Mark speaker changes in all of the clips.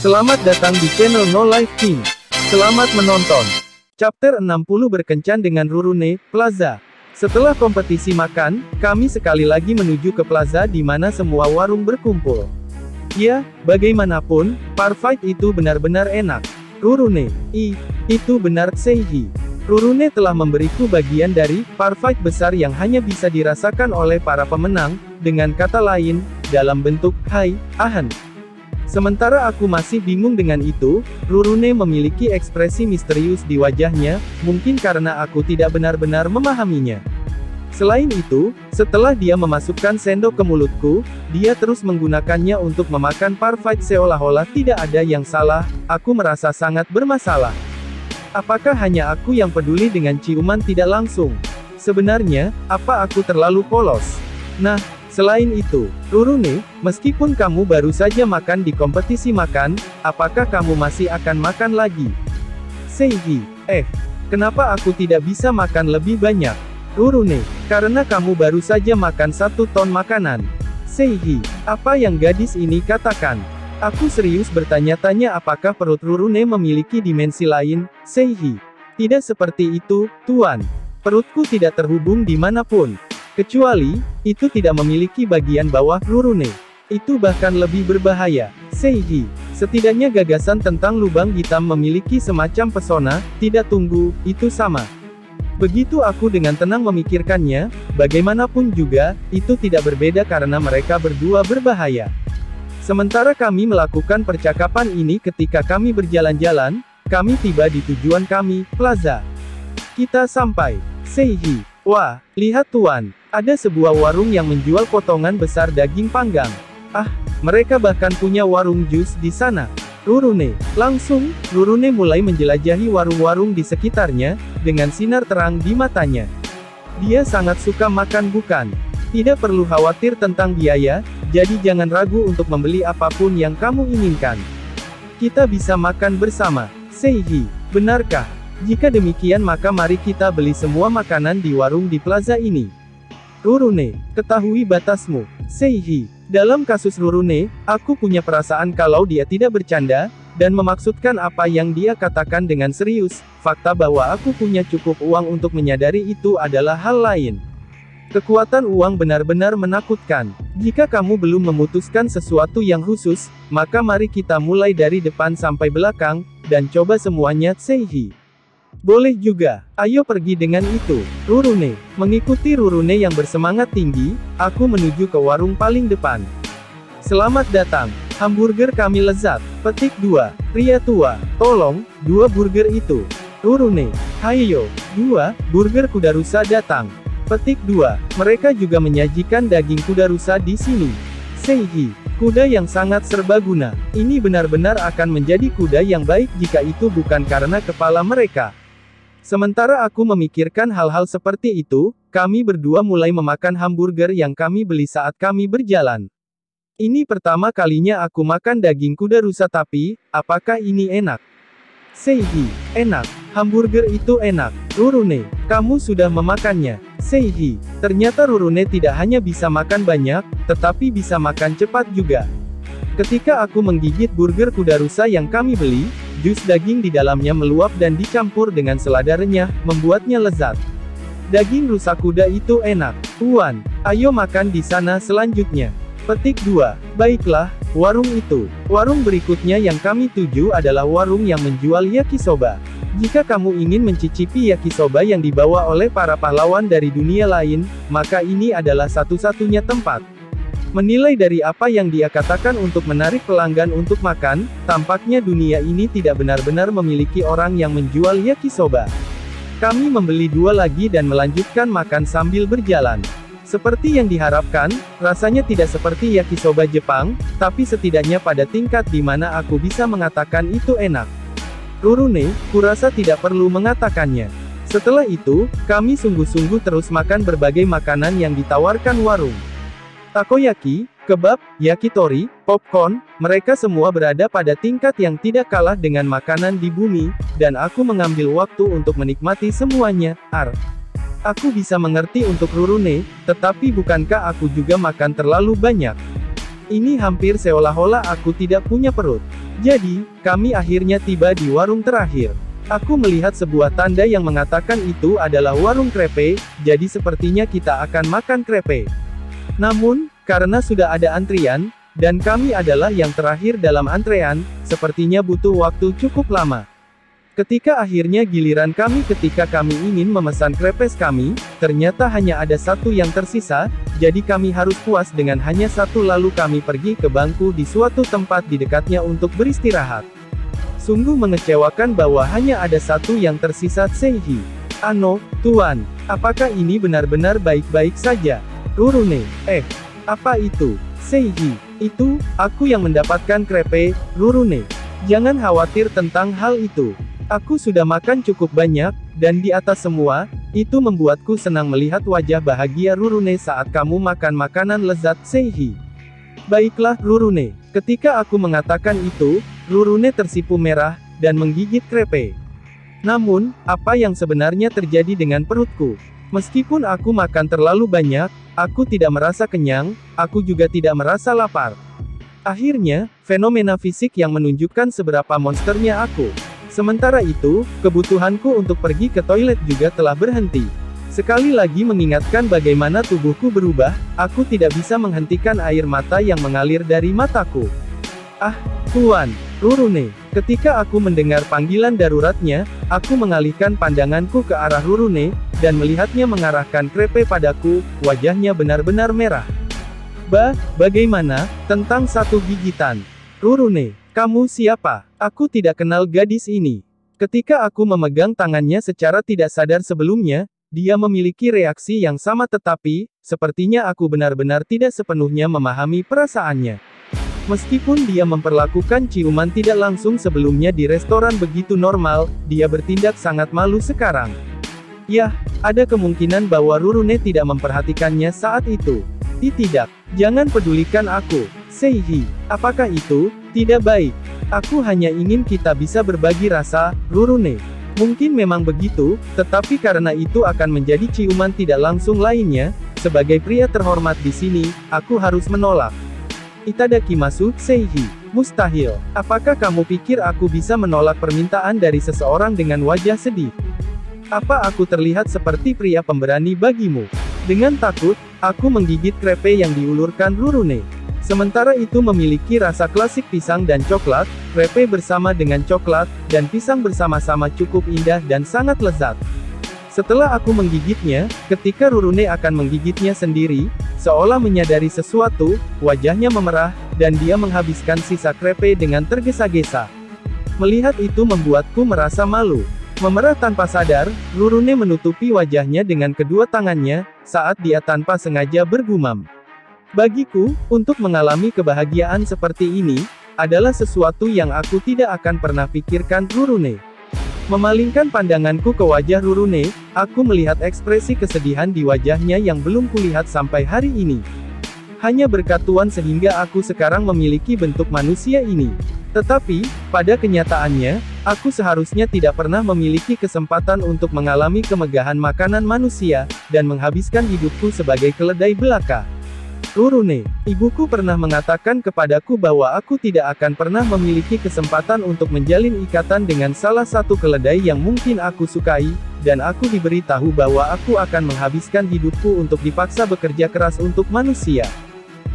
Speaker 1: Selamat datang di channel No Life King. Selamat menonton. Chapter 60 berkencan dengan Rurune Plaza. Setelah kompetisi makan, kami sekali lagi menuju ke plaza di mana semua warung berkumpul. Ya, bagaimanapun, parfight itu benar-benar enak. Rurune, itu benar Seiji. Rurune telah memberiku bagian dari parfight besar yang hanya bisa dirasakan oleh para pemenang, dengan kata lain, dalam bentuk hai, ahan. Sementara aku masih bingung dengan itu, Rurune memiliki ekspresi misterius di wajahnya, mungkin karena aku tidak benar-benar memahaminya. Selain itu, setelah dia memasukkan sendok ke mulutku, dia terus menggunakannya untuk memakan parfight seolah-olah tidak ada yang salah, aku merasa sangat bermasalah. Apakah hanya aku yang peduli dengan ciuman tidak langsung? Sebenarnya, apa aku terlalu polos? Nah, selain itu, Rurune, meskipun kamu baru saja makan di kompetisi makan, apakah kamu masih akan makan lagi? Seiji, kenapa aku tidak bisa makan lebih banyak? Rurune, karena kamu baru saja makan 1 ton makanan. Seiji, apa yang gadis ini katakan? Aku serius bertanya-tanya apakah perut Rurune memiliki dimensi lain, Seiji. Tidak seperti itu, Tuan. Perutku tidak terhubung dimanapun. Kecuali, itu tidak memiliki bagian bawah Rurune. Itu bahkan lebih berbahaya. Seiji, setidaknya gagasan tentang lubang hitam memiliki semacam pesona, tidak tunggu, itu sama. Begitu aku dengan tenang memikirkannya, bagaimanapun juga, itu tidak berbeda karena mereka berdua berbahaya. Sementara kami melakukan percakapan ini ketika kami berjalan-jalan, kami tiba di tujuan kami, plaza. Kita sampai. Seiji, wah, lihat Tuan. Ada sebuah warung yang menjual potongan besar daging panggang. Mereka bahkan punya warung jus di sana. Rurune, langsung, Rurune mulai menjelajahi warung-warung di sekitarnya, dengan sinar terang di matanya. Dia sangat suka makan bukan? Tidak perlu khawatir tentang biaya, jadi jangan ragu untuk membeli apapun yang kamu inginkan. Kita bisa makan bersama. Seiji, benarkah? Jika demikian maka mari kita beli semua makanan di warung di plaza ini. Rurune, ketahui batasmu. Seiji, dalam kasus Rurune, aku punya perasaan kalau dia tidak bercanda, dan memaksudkan apa yang dia katakan dengan serius. Fakta bahwa aku punya cukup uang untuk menyadari itu adalah hal lain. Kekuatan uang benar-benar menakutkan. Jika kamu belum memutuskan sesuatu yang khusus, maka mari kita mulai dari depan sampai belakang, dan coba semuanya, Seiji. Boleh juga, ayo pergi dengan itu. Rurune, mengikuti Rurune yang bersemangat tinggi, aku menuju ke warung paling depan. Selamat datang, hamburger kami lezat. Petik 2, pria tua, tolong, 2 burger itu. Rurune, hayo, 2, burger kuda rusa datang. Petik 2, mereka juga menyajikan daging kuda rusa di sini. Seiji, kuda yang sangat serbaguna. Ini benar-benar akan menjadi kuda yang baik jika itu bukan karena kepala mereka. Sementara aku memikirkan hal-hal seperti itu, kami berdua mulai memakan hamburger yang kami beli saat kami berjalan. Ini pertama kalinya aku makan daging kuda rusa tapi, apakah ini enak? Seiji, enak. Hamburger itu enak. Rurune, kamu sudah memakannya. Seiji, ternyata Rurune tidak hanya bisa makan banyak, tetapi bisa makan cepat juga. Ketika aku menggigit burger kuda rusa yang kami beli, jus daging di dalamnya meluap dan dicampur dengan selada renyah, membuatnya lezat. Daging rusa kuda itu enak. Tuan, ayo makan di sana selanjutnya. Petik 2, baiklah, warung itu. Warung berikutnya yang kami tuju adalah warung yang menjual yakisoba. Jika kamu ingin mencicipi yakisoba yang dibawa oleh para pahlawan dari dunia lain, maka ini adalah satu-satunya tempat. Menilai dari apa yang dia katakan untuk menarik pelanggan untuk makan, tampaknya dunia ini tidak benar-benar memiliki orang yang menjual yakisoba. Kami membeli 2 lagi dan melanjutkan makan sambil berjalan. Seperti yang diharapkan, rasanya tidak seperti yakisoba Jepang, tapi setidaknya pada tingkat di mana aku bisa mengatakan itu enak. Rurune, kurasa tidak perlu mengatakannya. Setelah itu, kami sungguh-sungguh terus makan berbagai makanan yang ditawarkan warung. Takoyaki, kebab, yakitori, popcorn, mereka semua berada pada tingkat yang tidak kalah dengan makanan di bumi, dan aku mengambil waktu untuk menikmati semuanya. Aku bisa mengerti untuk Rurune, tetapi bukankah aku juga makan terlalu banyak? Ini hampir seolah-olah aku tidak punya perut. Jadi, kami akhirnya tiba di warung terakhir. Aku melihat sebuah tanda yang mengatakan itu adalah warung krepe, jadi sepertinya kita akan makan krepe. Namun, karena sudah ada antrian, dan kami adalah yang terakhir dalam antrean, sepertinya butuh waktu cukup lama. Ketika akhirnya giliran kami ketika kami ingin memesan krepes kami, ternyata hanya ada satu yang tersisa, jadi kami harus puas dengan hanya satu lalu kami pergi ke bangku di suatu tempat di dekatnya untuk beristirahat. Sungguh mengecewakan bahwa hanya ada satu yang tersisa. Seihi. Ano, Tuan, apakah ini benar-benar baik-baik saja? Rurune, apa itu? Seihi, itu, aku yang mendapatkan krepe, Rurune. Jangan khawatir tentang hal itu. Aku sudah makan cukup banyak, dan di atas semua, itu membuatku senang melihat wajah bahagia Rurune saat kamu makan makanan lezat. Seihi. Baiklah, Rurune. Ketika aku mengatakan itu, Rurune tersipu merah, dan menggigit krepe. Namun, apa yang sebenarnya terjadi dengan perutku? Meskipun aku makan terlalu banyak, aku tidak merasa kenyang, aku juga tidak merasa lapar. Akhirnya, fenomena fisik yang menunjukkan seberapa monsternya aku. Sementara itu, kebutuhanku untuk pergi ke toilet juga telah berhenti. Sekali lagi mengingatkan bagaimana tubuhku berubah, aku tidak bisa menghentikan air mata yang mengalir dari mataku. Ah, Tuan, Rurune. Ketika aku mendengar panggilan daruratnya, aku mengalihkan pandanganku ke arah Rurune, dan melihatnya mengarahkan krepe padaku, wajahnya benar-benar merah. Bagaimana, tentang satu gigitan? Rurune, kamu siapa? Aku tidak kenal gadis ini. Ketika aku memegang tangannya secara tidak sadar sebelumnya, dia memiliki reaksi yang sama tetapi, sepertinya aku benar-benar tidak sepenuhnya memahami perasaannya. Meskipun dia memperlakukan ciuman tidak langsung sebelumnya di restoran begitu normal, dia bertindak sangat malu sekarang. Yah, ada kemungkinan bahwa Rurune tidak memperhatikannya saat itu. Tidak, jangan pedulikan aku. Seihi, apakah itu? Tidak baik. Aku hanya ingin kita bisa berbagi rasa, Rurune. Mungkin memang begitu, tetapi karena itu akan menjadi ciuman tidak langsung lainnya, sebagai pria terhormat di sini, aku harus menolak. Itadakimasu, Seihi. Mustahil. Apakah kamu pikir aku bisa menolak permintaan dari seseorang dengan wajah sedih? Apa aku terlihat seperti pria pemberani bagimu? Dengan takut, aku menggigit krepe yang diulurkan Rurune. Sementara itu memiliki rasa klasik pisang dan coklat, krepe bersama dengan coklat, dan pisang bersama-sama cukup indah dan sangat lezat. Setelah aku menggigitnya, ketika Rurune akan menggigitnya sendiri, seolah menyadari sesuatu, wajahnya memerah, dan dia menghabiskan sisa krepe dengan tergesa-gesa. Melihat itu membuatku merasa malu. Memerah tanpa sadar, Rurune menutupi wajahnya dengan kedua tangannya, saat dia tanpa sengaja bergumam. Bagiku, untuk mengalami kebahagiaan seperti ini, adalah sesuatu yang aku tidak akan pernah pikirkan. Rurune. Memalingkan pandanganku ke wajah Rurune, aku melihat ekspresi kesedihan di wajahnya yang belum kulihat sampai hari ini. Hanya berkat Tuan sehingga aku sekarang memiliki bentuk manusia ini. Tetapi, pada kenyataannya, aku seharusnya tidak pernah memiliki kesempatan untuk mengalami kemegahan makanan manusia, dan menghabiskan hidupku sebagai keledai belaka. Rurune, ibuku pernah mengatakan kepadaku bahwa aku tidak akan pernah memiliki kesempatan untuk menjalin ikatan dengan salah satu keledai yang mungkin aku sukai, dan aku diberitahu bahwa aku akan menghabiskan hidupku untuk dipaksa bekerja keras untuk manusia.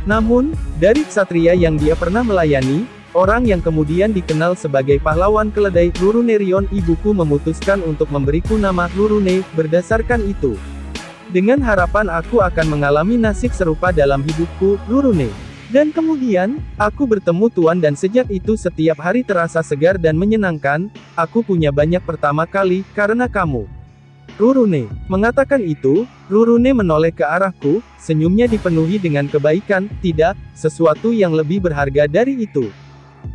Speaker 1: Namun, dari ksatria yang dia pernah melayani, orang yang kemudian dikenal sebagai pahlawan keledai, Rurunerion, ibuku memutuskan untuk memberiku nama Rurune, berdasarkan itu. Dengan harapan aku akan mengalami nasib serupa dalam hidupku, Rurune. Dan kemudian, aku bertemu Tuan dan sejak itu setiap hari terasa segar dan menyenangkan, aku punya banyak pertama kali, karena kamu. Rurune. Mengatakan itu, Rurune menoleh ke arahku, senyumnya dipenuhi dengan kebaikan, tidak, sesuatu yang lebih berharga dari itu.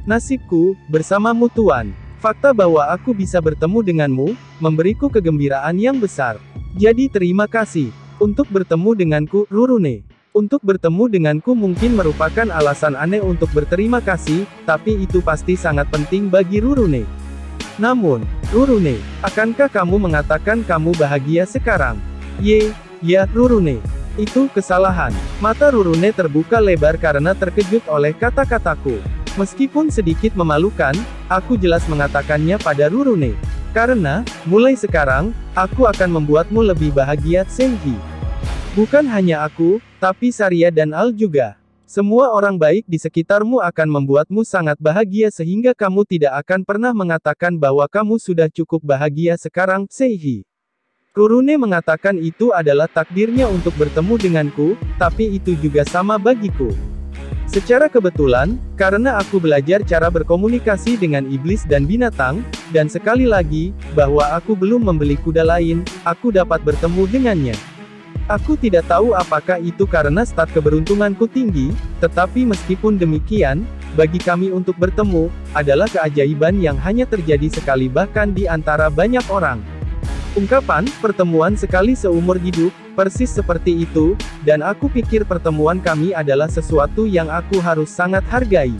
Speaker 1: Nasibku, bersamamu Tuan. Fakta bahwa aku bisa bertemu denganmu, memberiku kegembiraan yang besar. Jadi terima kasih. Untuk bertemu denganku, Rurune. Untuk bertemu denganku mungkin merupakan alasan aneh untuk berterima kasih, tapi itu pasti sangat penting bagi Rurune. Namun, Rurune, akankah kamu mengatakan kamu bahagia sekarang? Ya, Rurune. Itu kesalahan. Mata Rurune terbuka lebar karena terkejut oleh kata-kataku. Meskipun sedikit memalukan, aku jelas mengatakannya pada Rurune. Karena, mulai sekarang, aku akan membuatmu lebih bahagia, Senji. Bukan hanya aku, tapi Saria dan Al juga. Semua orang baik di sekitarmu akan membuatmu sangat bahagia sehingga kamu tidak akan pernah mengatakan bahwa kamu sudah cukup bahagia sekarang, Seiji. Rurune mengatakan itu adalah takdirnya untuk bertemu denganku, tapi itu juga sama bagiku. Secara kebetulan, karena aku belajar cara berkomunikasi dengan iblis dan binatang, dan sekali lagi, bahwa aku belum membeli kuda lain, aku dapat bertemu dengannya. Aku tidak tahu apakah itu karena stat keberuntunganku tinggi, tetapi meskipun demikian, bagi kami untuk bertemu, adalah keajaiban yang hanya terjadi sekali bahkan di antara banyak orang. Ungkapan, pertemuan sekali seumur hidup, persis seperti itu, dan aku pikir pertemuan kami adalah sesuatu yang aku harus sangat hargai.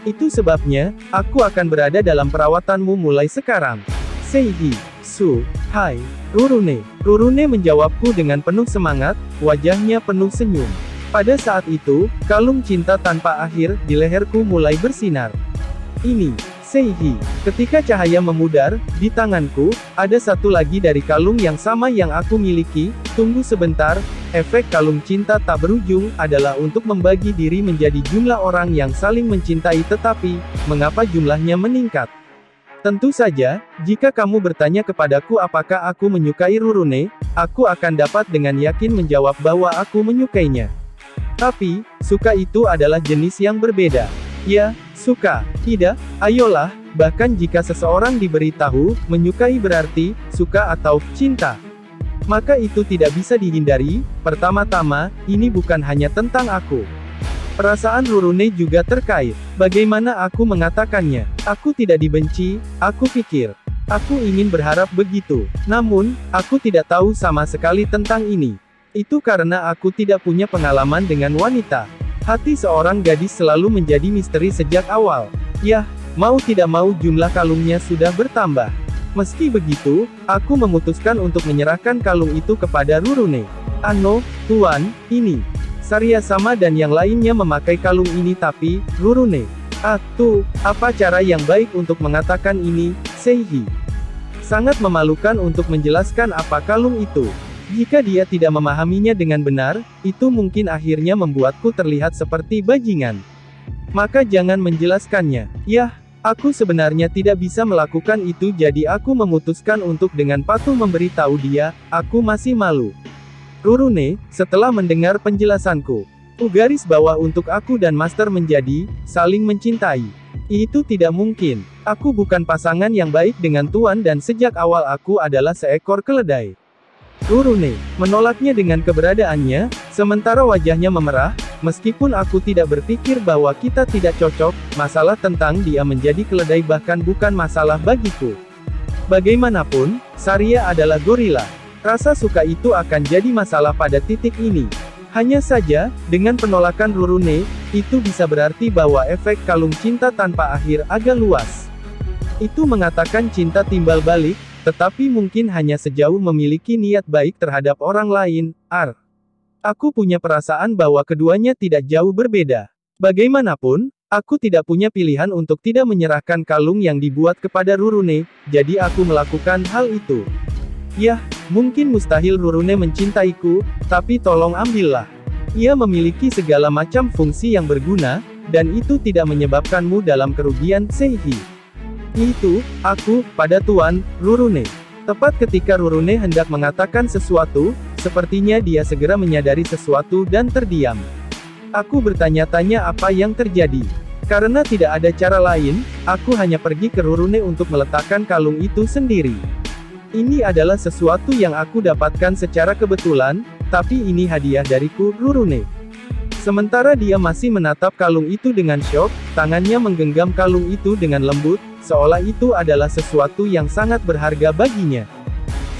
Speaker 1: Itu sebabnya, aku akan berada dalam perawatanmu mulai sekarang. Seiji. Hai, Rurune. Rurune menjawabku dengan penuh semangat, wajahnya penuh senyum. Pada saat itu, kalung cinta tanpa akhir di leherku mulai bersinar. Ini, Seiji. Ketika cahaya memudar di tanganku, ada satu lagi dari kalung yang sama yang aku miliki. Tunggu sebentar, efek kalung cinta tak berujung adalah untuk membagi diri menjadi jumlah orang yang saling mencintai, tetapi mengapa jumlahnya meningkat? Tentu saja, jika kamu bertanya kepadaku apakah aku menyukai Rurune, aku akan dapat dengan yakin menjawab bahwa aku menyukainya. Tapi, suka itu adalah jenis yang berbeda. Ya, suka. Tidak, ayolah, bahkan jika seseorang diberitahu, menyukai berarti, suka atau cinta. Maka itu tidak bisa dihindari. Pertama-tama, ini bukan hanya tentang aku. Perasaan Rurune juga terkait. Bagaimana aku mengatakannya? Aku tidak dibenci, aku pikir. Aku ingin berharap begitu. Namun, aku tidak tahu sama sekali tentang ini. Itu karena aku tidak punya pengalaman dengan wanita. Hati seorang gadis selalu menjadi misteri sejak awal. Yah, mau tidak mau jumlah kalungnya sudah bertambah. Meski begitu, aku memutuskan untuk menyerahkan kalung itu kepada Rurune. Ano, Tuan, ini. Saria sama dan yang lainnya memakai kalung ini tapi, Rurune. Apa cara yang baik untuk mengatakan ini, Seiji? Sangat memalukan untuk menjelaskan apa kalung itu. Jika dia tidak memahaminya dengan benar, itu mungkin akhirnya membuatku terlihat seperti bajingan. Maka jangan menjelaskannya. Yah, aku sebenarnya tidak bisa melakukan itu jadi aku memutuskan untuk dengan patuh memberitahu dia, aku masih malu. Rurune, setelah mendengar penjelasanku, garis bawah untuk aku dan Master menjadi, saling mencintai. Itu tidak mungkin. Aku bukan pasangan yang baik dengan Tuan dan sejak awal aku adalah seekor keledai. Rurune, menolaknya dengan keberadaannya, sementara wajahnya memerah, meskipun aku tidak berpikir bahwa kita tidak cocok, masalah tentang dia menjadi keledai bahkan bukan masalah bagiku. Bagaimanapun, Saria adalah gorila. Rasa suka itu akan jadi masalah pada titik ini. Hanya saja, dengan penolakan Rurune, itu bisa berarti bahwa efek kalung cinta tanpa akhir agak luas. Itu mengatakan cinta timbal balik, tetapi mungkin hanya sejauh memiliki niat baik terhadap orang lain. Aku punya perasaan bahwa keduanya tidak jauh berbeda. Bagaimanapun, aku tidak punya pilihan untuk tidak menyerahkan kalung yang dibuat kepada Rurune, jadi aku melakukan hal itu. Yah, mungkin mustahil Rurune mencintaiku, tapi tolong ambillah. Ia memiliki segala macam fungsi yang berguna, dan itu tidak menyebabkanmu dalam kerugian, Seiji. Itu, aku, pada Tuan, Rurune. Tepat ketika Rurune hendak mengatakan sesuatu, sepertinya dia segera menyadari sesuatu dan terdiam. Aku bertanya-tanya apa yang terjadi. Karena tidak ada cara lain, aku hanya pergi ke Rurune untuk meletakkan kalung itu sendiri. Ini adalah sesuatu yang aku dapatkan secara kebetulan, tapi ini hadiah dariku, Rurune. Sementara dia masih menatap kalung itu dengan syok, tangannya menggenggam kalung itu dengan lembut, seolah itu adalah sesuatu yang sangat berharga baginya.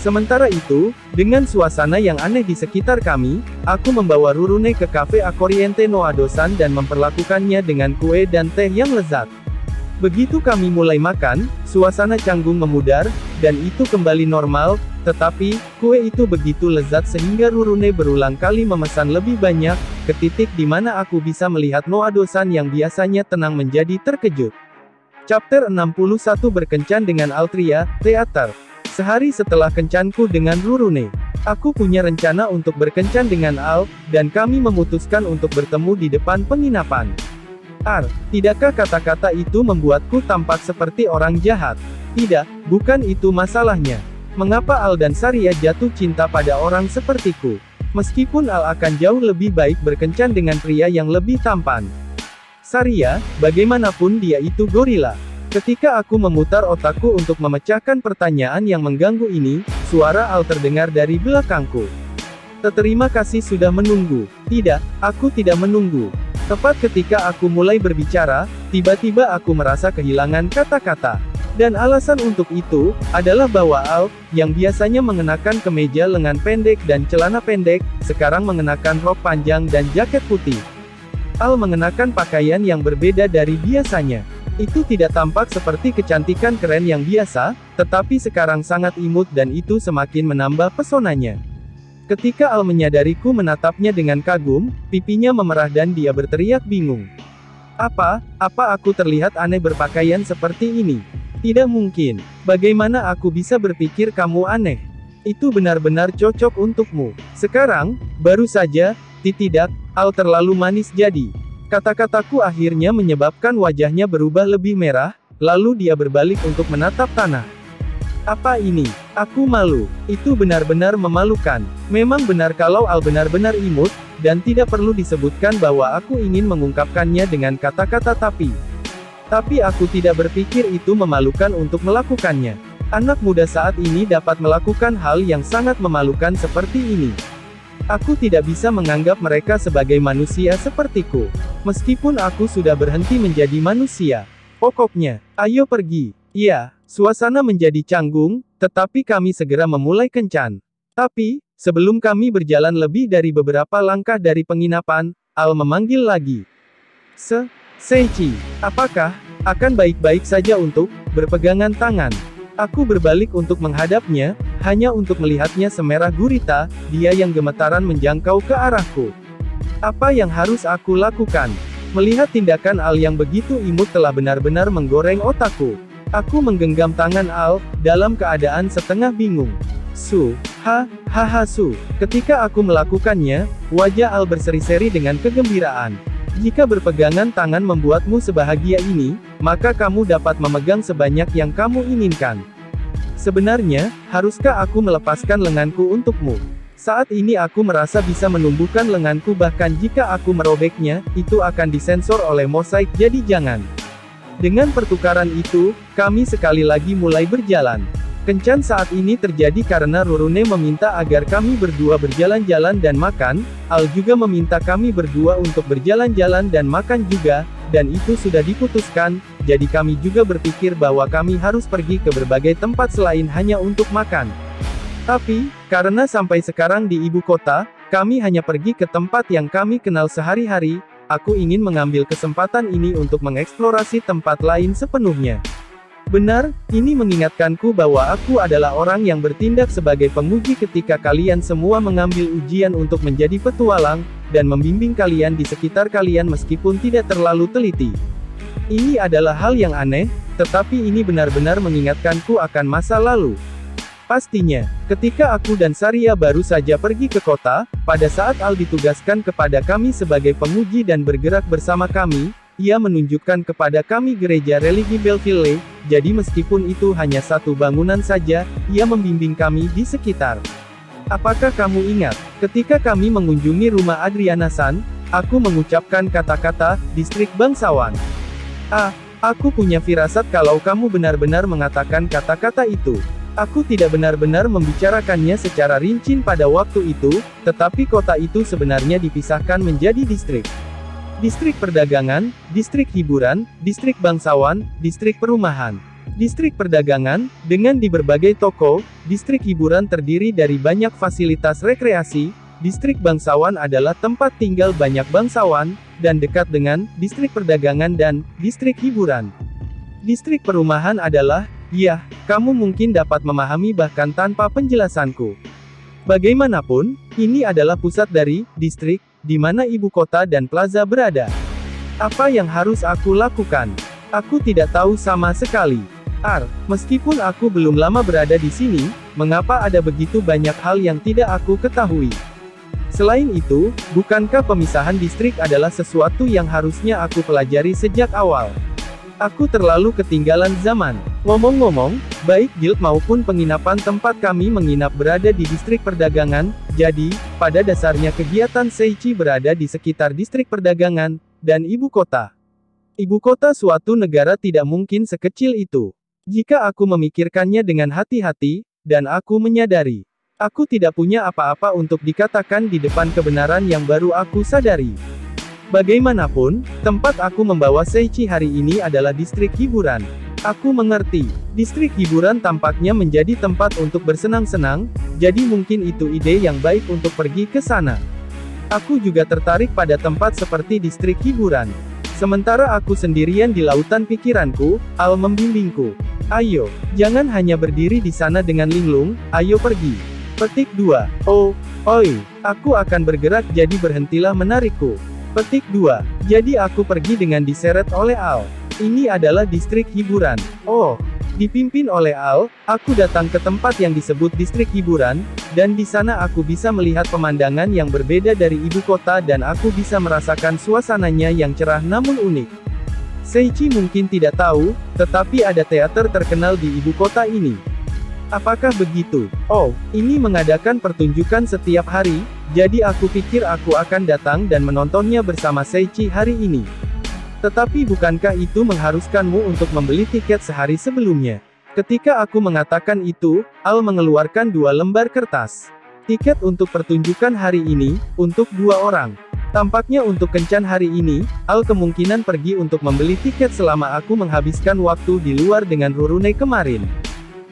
Speaker 1: Sementara itu, dengan suasana yang aneh di sekitar kami, aku membawa Rurune ke cafe Akoriente no Adosan dan memperlakukannya dengan kue dan teh yang lezat. Begitu kami mulai makan, suasana canggung memudar, dan itu kembali normal, tetapi, kue itu begitu lezat sehingga Rurune berulang kali memesan lebih banyak, ke titik di mana aku bisa melihat Noa-dosan yang biasanya tenang menjadi terkejut. Chapter 61 Berkencan dengan Altria, Teater. Sehari setelah kencanku dengan Rurune, aku punya rencana untuk berkencan dengan Al, dan kami memutuskan untuk bertemu di depan penginapan. Tidakkah kata-kata itu membuatku tampak seperti orang jahat? Tidak, bukan itu masalahnya. Mengapa Al dan Saria jatuh cinta pada orang sepertiku? Meskipun Al akan jauh lebih baik berkencan dengan pria yang lebih tampan. Saria, bagaimanapun dia itu gorila. Ketika aku memutar otakku untuk memecahkan pertanyaan yang mengganggu ini, suara Al terdengar dari belakangku. Terima kasih sudah menunggu. Tidak, aku tidak menunggu. Tepat ketika aku mulai berbicara, tiba-tiba aku merasa kehilangan kata-kata. Dan alasan untuk itu, adalah bahwa Al, yang biasanya mengenakan kemeja lengan pendek dan celana pendek, sekarang mengenakan rok panjang dan jaket putih. Al mengenakan pakaian yang berbeda dari biasanya. Itu tidak tampak seperti kecantikan keren yang biasa, tetapi sekarang sangat imut dan itu semakin menambah pesonanya. Ketika Al menyadariku menatapnya dengan kagum, pipinya memerah dan dia berteriak bingung. Apa aku terlihat aneh berpakaian seperti ini? Tidak mungkin. Bagaimana aku bisa berpikir kamu aneh? Itu benar-benar cocok untukmu. Sekarang, baru saja, tidak, Al terlalu manis jadi. Kata-kataku akhirnya menyebabkan wajahnya berubah lebih merah, lalu dia berbalik untuk menatap tanah. Apa ini? Aku malu. Itu benar-benar memalukan. Memang benar kalau Al benar-benar imut, dan tidak perlu disebutkan bahwa aku ingin mengungkapkannya dengan kata-kata tapi. Tapi aku tidak berpikir itu memalukan untuk melakukannya. Anak muda saat ini dapat melakukan hal yang sangat memalukan seperti ini. Aku tidak bisa menganggap mereka sebagai manusia sepertiku. Meskipun aku sudah berhenti menjadi manusia. Pokoknya, ayo pergi. Iya, suasana menjadi canggung, tetapi kami segera memulai kencan. Tapi, sebelum kami berjalan lebih dari beberapa langkah dari penginapan, Al memanggil lagi. Seichi, apakah akan baik-baik saja untuk berpegangan tangan? Aku berbalik untuk menghadapnya, hanya untuk melihatnya semerah gurita, dia yang gemetaran menjangkau ke arahku. Apa yang harus aku lakukan? Melihat tindakan Al yang begitu imut telah benar-benar menggoreng otakku. Aku menggenggam tangan Al, dalam keadaan setengah bingung. Su. Ketika aku melakukannya, wajah Al berseri-seri dengan kegembiraan. Jika berpegangan tangan membuatmu sebahagia ini, maka kamu dapat memegang sebanyak yang kamu inginkan. Sebenarnya, haruskah aku melepaskan lenganku untukmu? Saat ini aku merasa bisa menumbuhkan lenganku bahkan jika aku merobeknya, itu akan disensor oleh mosaik jadi jangan. Dengan pertukaran itu, kami sekali lagi mulai berjalan. Kencan saat ini terjadi karena Rurune meminta agar kami berdua berjalan-jalan dan makan, Al juga meminta kami berdua untuk berjalan-jalan dan makan juga, dan itu sudah diputuskan, jadi kami juga berpikir bahwa kami harus pergi ke berbagai tempat selain hanya untuk makan. Tapi, karena sampai sekarang di ibu kota, kami hanya pergi ke tempat yang kami kenal sehari-hari, aku ingin mengambil kesempatan ini untuk mengeksplorasi tempat lain sepenuhnya. Benar, ini mengingatkanku bahwa aku adalah orang yang bertindak sebagai penguji ketika kalian semua mengambil ujian untuk menjadi petualang, dan membimbing kalian di sekitar kalian meskipun tidak terlalu teliti. Ini adalah hal yang aneh, tetapi ini benar-benar mengingatkanku akan masa lalu. Pastinya, ketika aku dan Saria baru saja pergi ke kota, pada saat Al ditugaskan kepada kami sebagai penguji dan bergerak bersama kami, ia menunjukkan kepada kami gereja religi Belleville, jadi meskipun itu hanya satu bangunan saja, ia membimbing kami di sekitar. Apakah kamu ingat, ketika kami mengunjungi rumah Adriana-san, aku mengucapkan kata-kata, distrik bangsawan. Aku punya firasat kalau kamu benar-benar mengatakan kata-kata itu. Aku tidak benar-benar membicarakannya secara rinci pada waktu itu, tetapi kota itu sebenarnya dipisahkan menjadi distrik. Distrik perdagangan, distrik hiburan, distrik bangsawan, distrik perumahan. Distrik perdagangan, dengan di berbagai toko, distrik hiburan terdiri dari banyak fasilitas rekreasi, distrik bangsawan adalah tempat tinggal banyak bangsawan, dan dekat dengan distrik perdagangan dan distrik hiburan. Distrik perumahan adalah, ya, kamu mungkin dapat memahami bahkan tanpa penjelasanku. Bagaimanapun, ini adalah pusat dari distrik, di mana ibu kota dan plaza berada. Apa yang harus aku lakukan? Aku tidak tahu sama sekali. Meskipun aku belum lama berada di sini, mengapa ada begitu banyak hal yang tidak aku ketahui? Selain itu, bukankah pemisahan distrik adalah sesuatu yang harusnya aku pelajari sejak awal? Aku terlalu ketinggalan zaman. Ngomong-ngomong, baik guild maupun penginapan tempat kami menginap berada di distrik perdagangan, jadi, pada dasarnya kegiatan Seichi berada di sekitar distrik perdagangan, dan ibu kota. Ibu kota suatu negara tidak mungkin sekecil itu. Jika aku memikirkannya dengan hati-hati, dan aku menyadari, aku tidak punya apa-apa untuk dikatakan di depan kebenaran yang baru aku sadari. Bagaimanapun, tempat aku membawa Seichi hari ini adalah distrik hiburan. Aku mengerti, distrik hiburan tampaknya menjadi tempat untuk bersenang-senang, jadi mungkin itu ide yang baik untuk pergi ke sana. Aku juga tertarik pada tempat seperti distrik hiburan. Sementara aku sendirian di lautan pikiranku, Al membimbingku. Ayo, jangan hanya berdiri di sana dengan linglung, ayo pergi. Petik 2. Aku akan bergerak jadi berhentilah menarikku. Petik 2. Jadi aku pergi dengan diseret oleh Al. Ini adalah distrik hiburan. Dipimpin oleh Al, aku datang ke tempat yang disebut distrik hiburan, dan di sana aku bisa melihat pemandangan yang berbeda dari ibu kota dan aku bisa merasakan suasananya yang cerah namun unik. Seichi mungkin tidak tahu, tetapi ada teater terkenal di ibu kota ini. Apakah begitu? Ini mengadakan pertunjukan setiap hari, jadi aku pikir aku akan datang dan menontonnya bersama Seichi hari ini. Tetapi bukankah itu mengharuskanmu untuk membeli tiket sehari sebelumnya? Ketika aku mengatakan itu, Al mengeluarkan 2 lembar kertas. Tiket untuk pertunjukan hari ini, untuk 2 orang. Tampaknya untuk kencan hari ini, Al kemungkinan pergi untuk membeli tiket selama aku menghabiskan waktu di luar dengan Rurune kemarin.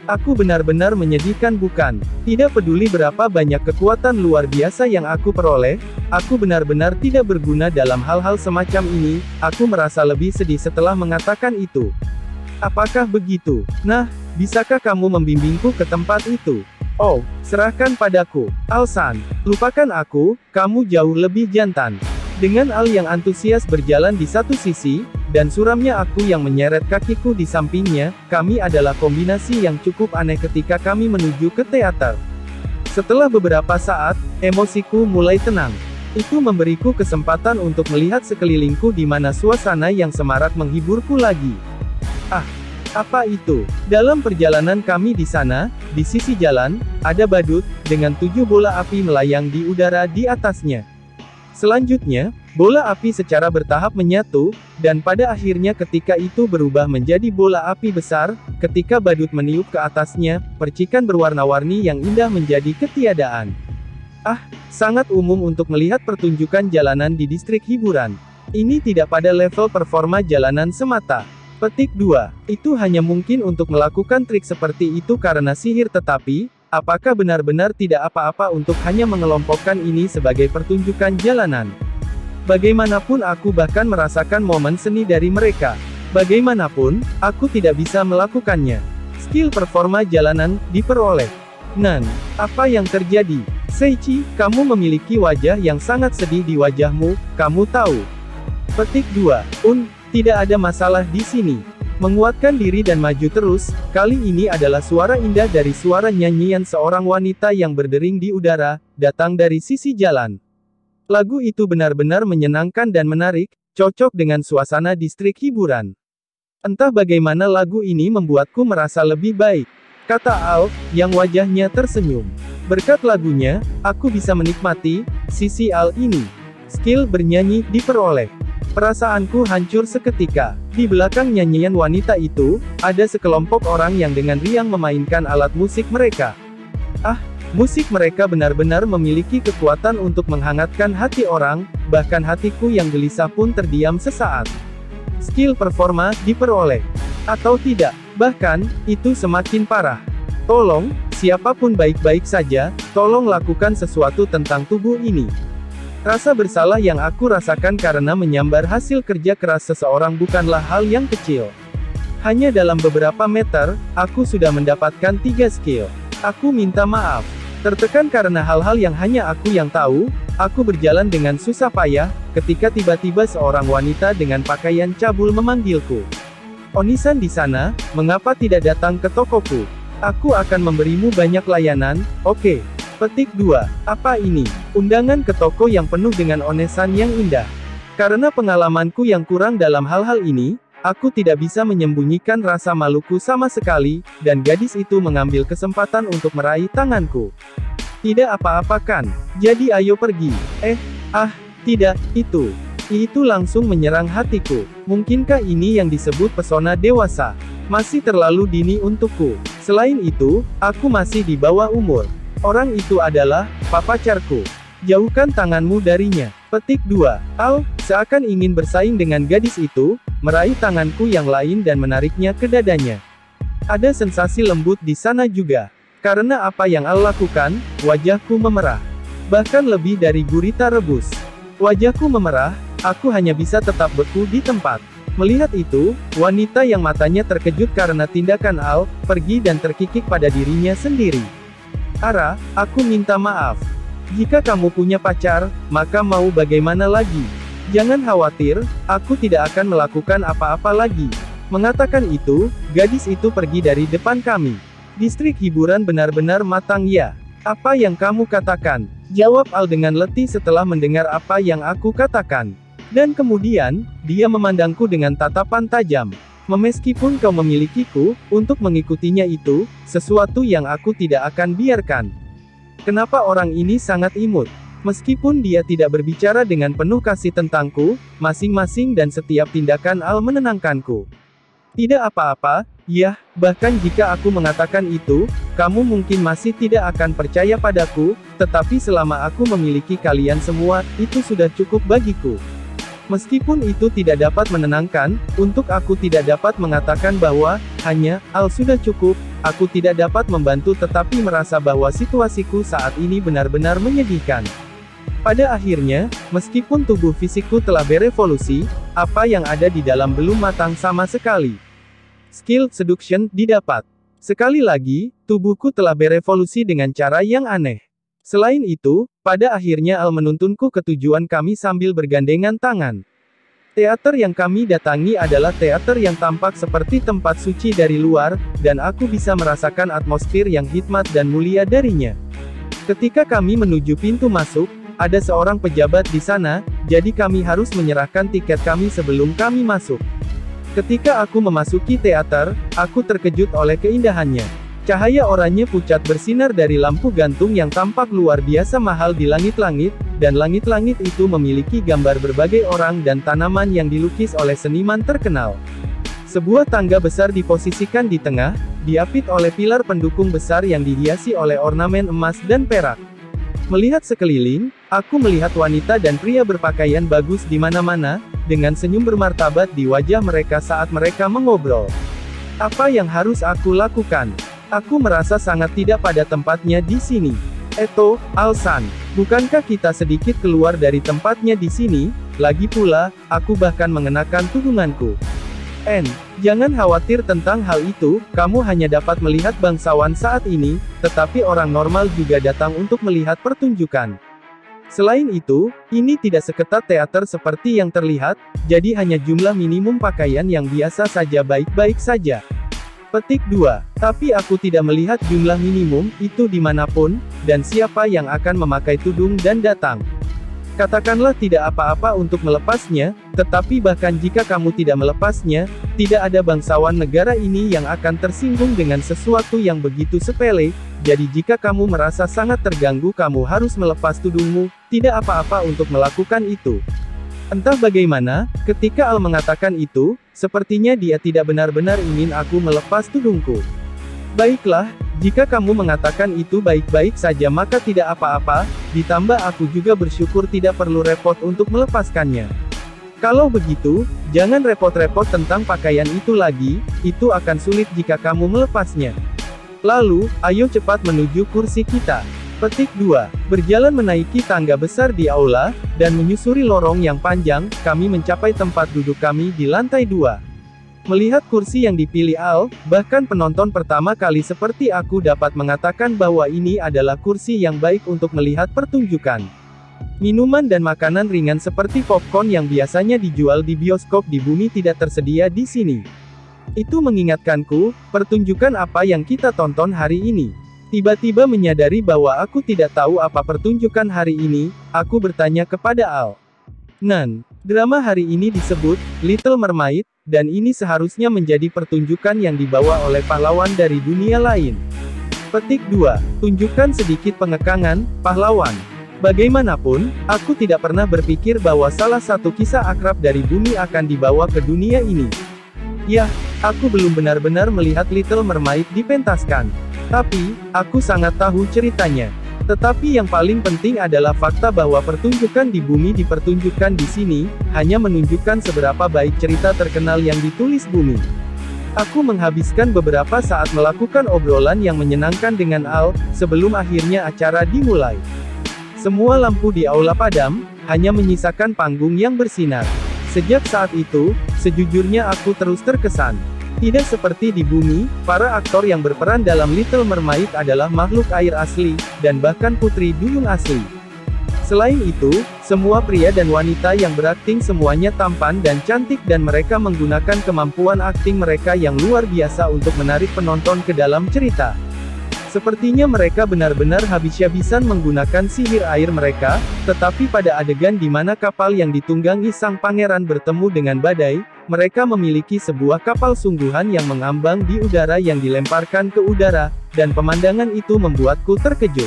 Speaker 1: Aku benar-benar menyedihkan bukan? Tidak peduli berapa banyak kekuatan luar biasa yang aku peroleh, aku benar-benar tidak berguna dalam hal-hal semacam ini, aku merasa lebih sedih setelah mengatakan itu. Apakah begitu? Nah, bisakah kamu membimbingku ke tempat itu? Serahkan padaku. Al-san, lupakan aku, kamu jauh lebih jantan. Dengan Al yang antusias berjalan di satu sisi, dan suramnya aku yang menyeret kakiku di sampingnya, kami adalah kombinasi yang cukup aneh ketika kami menuju ke teater. Setelah beberapa saat, emosiku mulai tenang. Itu memberiku kesempatan untuk melihat sekelilingku di mana suasana yang semarak menghiburku lagi. Apa itu? Dalam perjalanan kami di sana, di sisi jalan, ada badut, dengan 7 bola api melayang di udara di atasnya. Selanjutnya, bola api secara bertahap menyatu, dan pada akhirnya ketika itu berubah menjadi bola api besar, ketika badut meniup ke atasnya, percikan berwarna-warni yang indah menjadi ketiadaan. Sangat umum untuk melihat pertunjukan jalanan di distrik hiburan. Ini tidak pada level performa jalanan semata. Petik 2. Itu hanya mungkin untuk melakukan trik seperti itu karena sihir tetapi, apakah benar-benar tidak apa-apa untuk hanya mengelompokkan ini sebagai pertunjukan jalanan? Bagaimanapun aku bahkan merasakan momen seni dari mereka. Bagaimanapun, aku tidak bisa melakukannya. Skill performa jalanan, diperoleh. Apa yang terjadi? Seichi, kamu memiliki wajah yang sangat sedih di wajahmu, kamu tahu. Petik 2. Tidak ada masalah di sini. Menguatkan diri dan maju terus, kali ini adalah suara indah dari suara nyanyian seorang wanita yang berdering di udara, datang dari sisi jalan. Lagu itu benar-benar menyenangkan dan menarik, cocok dengan suasana distrik hiburan. Entah bagaimana lagu ini membuatku merasa lebih baik, kata Al, yang wajahnya tersenyum. Berkat lagunya, aku bisa menikmati sisi Al ini. Skill bernyanyi diperoleh. Perasaanku hancur seketika. Di belakang nyanyian wanita itu, ada sekelompok orang yang dengan riang memainkan alat musik mereka. Musik mereka benar-benar memiliki kekuatan untuk menghangatkan hati orang, bahkan hatiku yang gelisah pun terdiam sesaat. Skill performa diperoleh. Atau tidak, bahkan, itu semakin parah. Tolong, siapapun baik-baik saja, tolong lakukan sesuatu tentang tubuh ini. Rasa bersalah yang aku rasakan karena menyambar hasil kerja keras seseorang bukanlah hal yang kecil. Hanya dalam beberapa meter, aku sudah mendapatkan 3 skill. Aku minta maaf. Tertekan karena hal-hal yang hanya aku yang tahu, aku berjalan dengan susah payah, ketika tiba-tiba seorang wanita dengan pakaian cabul memanggilku. Onisan di sana, mengapa tidak datang ke tokoku? Aku akan memberimu banyak layanan, oke. Petik 2. Apa ini? Undangan ke toko yang penuh dengan onesan yang indah. Karena pengalamanku yang kurang dalam hal-hal ini, aku tidak bisa menyembunyikan rasa maluku sama sekali, dan gadis itu mengambil kesempatan untuk meraih tanganku. Tidak apa-apa kan? Jadi ayo pergi. Tidak, itu langsung menyerang hatiku. Mungkinkah ini yang disebut pesona dewasa? Masih terlalu dini untukku. Selain itu, aku masih di bawah umur. Orang itu adalah pacarku. Jauhkan tanganmu darinya. Petik 2. Al, seakan ingin bersaing dengan gadis itu, meraih tanganku yang lain dan menariknya ke dadanya. Ada sensasi lembut di sana juga. Karena apa yang Al lakukan, wajahku memerah. Bahkan lebih dari gurita rebus. Wajahku memerah, aku hanya bisa tetap beku di tempat. Melihat itu, wanita yang matanya terkejut karena tindakan Al, pergi dan terkikik pada dirinya sendiri. Ara, aku minta maaf. Jika kamu punya pacar, maka mau bagaimana lagi? Jangan khawatir, aku tidak akan melakukan apa-apa lagi. Mengatakan itu, gadis itu pergi dari depan kami. Distrik hiburan benar-benar matang ya. Apa yang kamu katakan? Jawab Al dengan letih setelah mendengar apa yang aku katakan. Dan kemudian, dia memandangku dengan tatapan tajam. Meskipun kau memilikiku, untuk mengikutinya itu, sesuatu yang aku tidak akan biarkan. Kenapa orang ini sangat imut? Meskipun dia tidak berbicara dengan penuh kasih tentangku, masing-masing dan setiap tindakan Al menenangkanku. Tidak apa-apa, ya, bahkan jika aku mengatakan itu, kamu mungkin masih tidak akan percaya padaku, tetapi selama aku memiliki kalian semua, itu sudah cukup bagiku. Meskipun itu tidak dapat menenangkan, untuk aku tidak dapat mengatakan bahwa, hanya, Al sudah cukup, aku tidak dapat membantu tetapi merasa bahwa situasiku saat ini benar-benar menyedihkan. Pada akhirnya, meskipun tubuh fisikku telah berevolusi, apa yang ada di dalam belum matang sama sekali. Skill seduction didapat. Sekali lagi, tubuhku telah berevolusi dengan cara yang aneh. Selain itu, pada akhirnya Al menuntunku ke tujuan kami sambil bergandengan tangan. Teater yang kami datangi adalah teater yang tampak seperti tempat suci dari luar, dan aku bisa merasakan atmosfer yang hikmat dan mulia darinya. Ketika kami menuju pintu masuk, ada seorang pejabat di sana, jadi kami harus menyerahkan tiket kami sebelum kami masuk. Ketika aku memasuki teater, aku terkejut oleh keindahannya. Cahaya oranye pucat bersinar dari lampu gantung yang tampak luar biasa mahal di langit-langit, dan langit-langit itu memiliki gambar berbagai orang dan tanaman yang dilukis oleh seniman terkenal. Sebuah tangga besar diposisikan di tengah, diapit oleh pilar pendukung besar yang dihiasi oleh ornamen emas dan perak. Melihat sekeliling, aku melihat wanita dan pria berpakaian bagus di mana-mana, dengan senyum bermartabat di wajah mereka saat mereka mengobrol. Apa yang harus aku lakukan? Aku merasa sangat tidak pada tempatnya di sini. Alsan, bukankah kita sedikit keluar dari tempatnya di sini? Lagi pula, aku bahkan mengenakan tudunganku. Jangan khawatir tentang hal itu, kamu hanya dapat melihat bangsawan saat ini, tetapi orang normal juga datang untuk melihat pertunjukan. Selain itu, ini tidak seketat teater seperti yang terlihat, jadi hanya jumlah minimum pakaian yang biasa saja baik-baik saja. Petik 2. Tapi aku tidak melihat jumlah minimum itu dimanapun, dan siapa yang akan memakai tudung dan datang. Katakanlah tidak apa-apa untuk melepasnya, tetapi bahkan jika kamu tidak melepasnya, tidak ada bangsawan negara ini yang akan tersinggung dengan sesuatu yang begitu sepele, jadi jika kamu merasa sangat terganggu kamu harus melepas tudungmu, tidak apa-apa untuk melakukan itu. Entah bagaimana, ketika Al mengatakan itu, sepertinya dia tidak benar-benar ingin aku melepas tudungku. Baiklah, jika kamu mengatakan itu baik-baik saja maka tidak apa-apa, ditambah aku juga bersyukur tidak perlu repot untuk melepaskannya. Kalau begitu, jangan repot-repot tentang pakaian itu lagi, itu akan sulit jika kamu melepasnya. Lalu, ayo cepat menuju kursi kita. Petik 2. Berjalan menaiki tangga besar di aula, dan menyusuri lorong yang panjang, kami mencapai tempat duduk kami di lantai 2. Melihat kursi yang dipilih Al, bahkan penonton pertama kali seperti aku dapat mengatakan bahwa ini adalah kursi yang baik untuk melihat pertunjukan. Minuman dan makanan ringan seperti popcorn yang biasanya dijual di bioskop di bumi tidak tersedia di sini. Itu mengingatkanku, pertunjukan apa yang kita tonton hari ini. Tiba-tiba menyadari bahwa aku tidak tahu apa pertunjukan hari ini, aku bertanya kepada Al. Nan, drama hari ini disebut Little Mermaid, dan ini seharusnya menjadi pertunjukan yang dibawa oleh pahlawan dari dunia lain. Petik 2. Tunjukkan sedikit pengekangan, pahlawan. Bagaimanapun, aku tidak pernah berpikir bahwa salah satu kisah akrab dari bumi akan dibawa ke dunia ini. Yah, aku belum benar-benar melihat Little Mermaid dipentaskan. Tapi, aku sangat tahu ceritanya. Tetapi yang paling penting adalah fakta bahwa pertunjukan di bumi dipertunjukkan di sini, hanya menunjukkan seberapa baik cerita terkenal yang ditulis bumi. Aku menghabiskan beberapa saat melakukan obrolan yang menyenangkan dengan Al, sebelum akhirnya acara dimulai. Semua lampu di aula padam, hanya menyisakan panggung yang bersinar. Sejak saat itu, sejujurnya aku terus terkesan. Tidak seperti di bumi, para aktor yang berperan dalam Little Mermaid adalah makhluk air asli, dan bahkan putri duyung asli. Selain itu, semua pria dan wanita yang berakting semuanya tampan dan cantik dan mereka menggunakan kemampuan akting mereka yang luar biasa untuk menarik penonton ke dalam cerita. Sepertinya mereka benar-benar habis-habisan menggunakan sihir air mereka, tetapi pada adegan di mana kapal yang ditunggangi sang pangeran bertemu dengan badai, mereka memiliki sebuah kapal sungguhan yang mengambang di udara yang dilemparkan ke udara, dan pemandangan itu membuatku terkejut.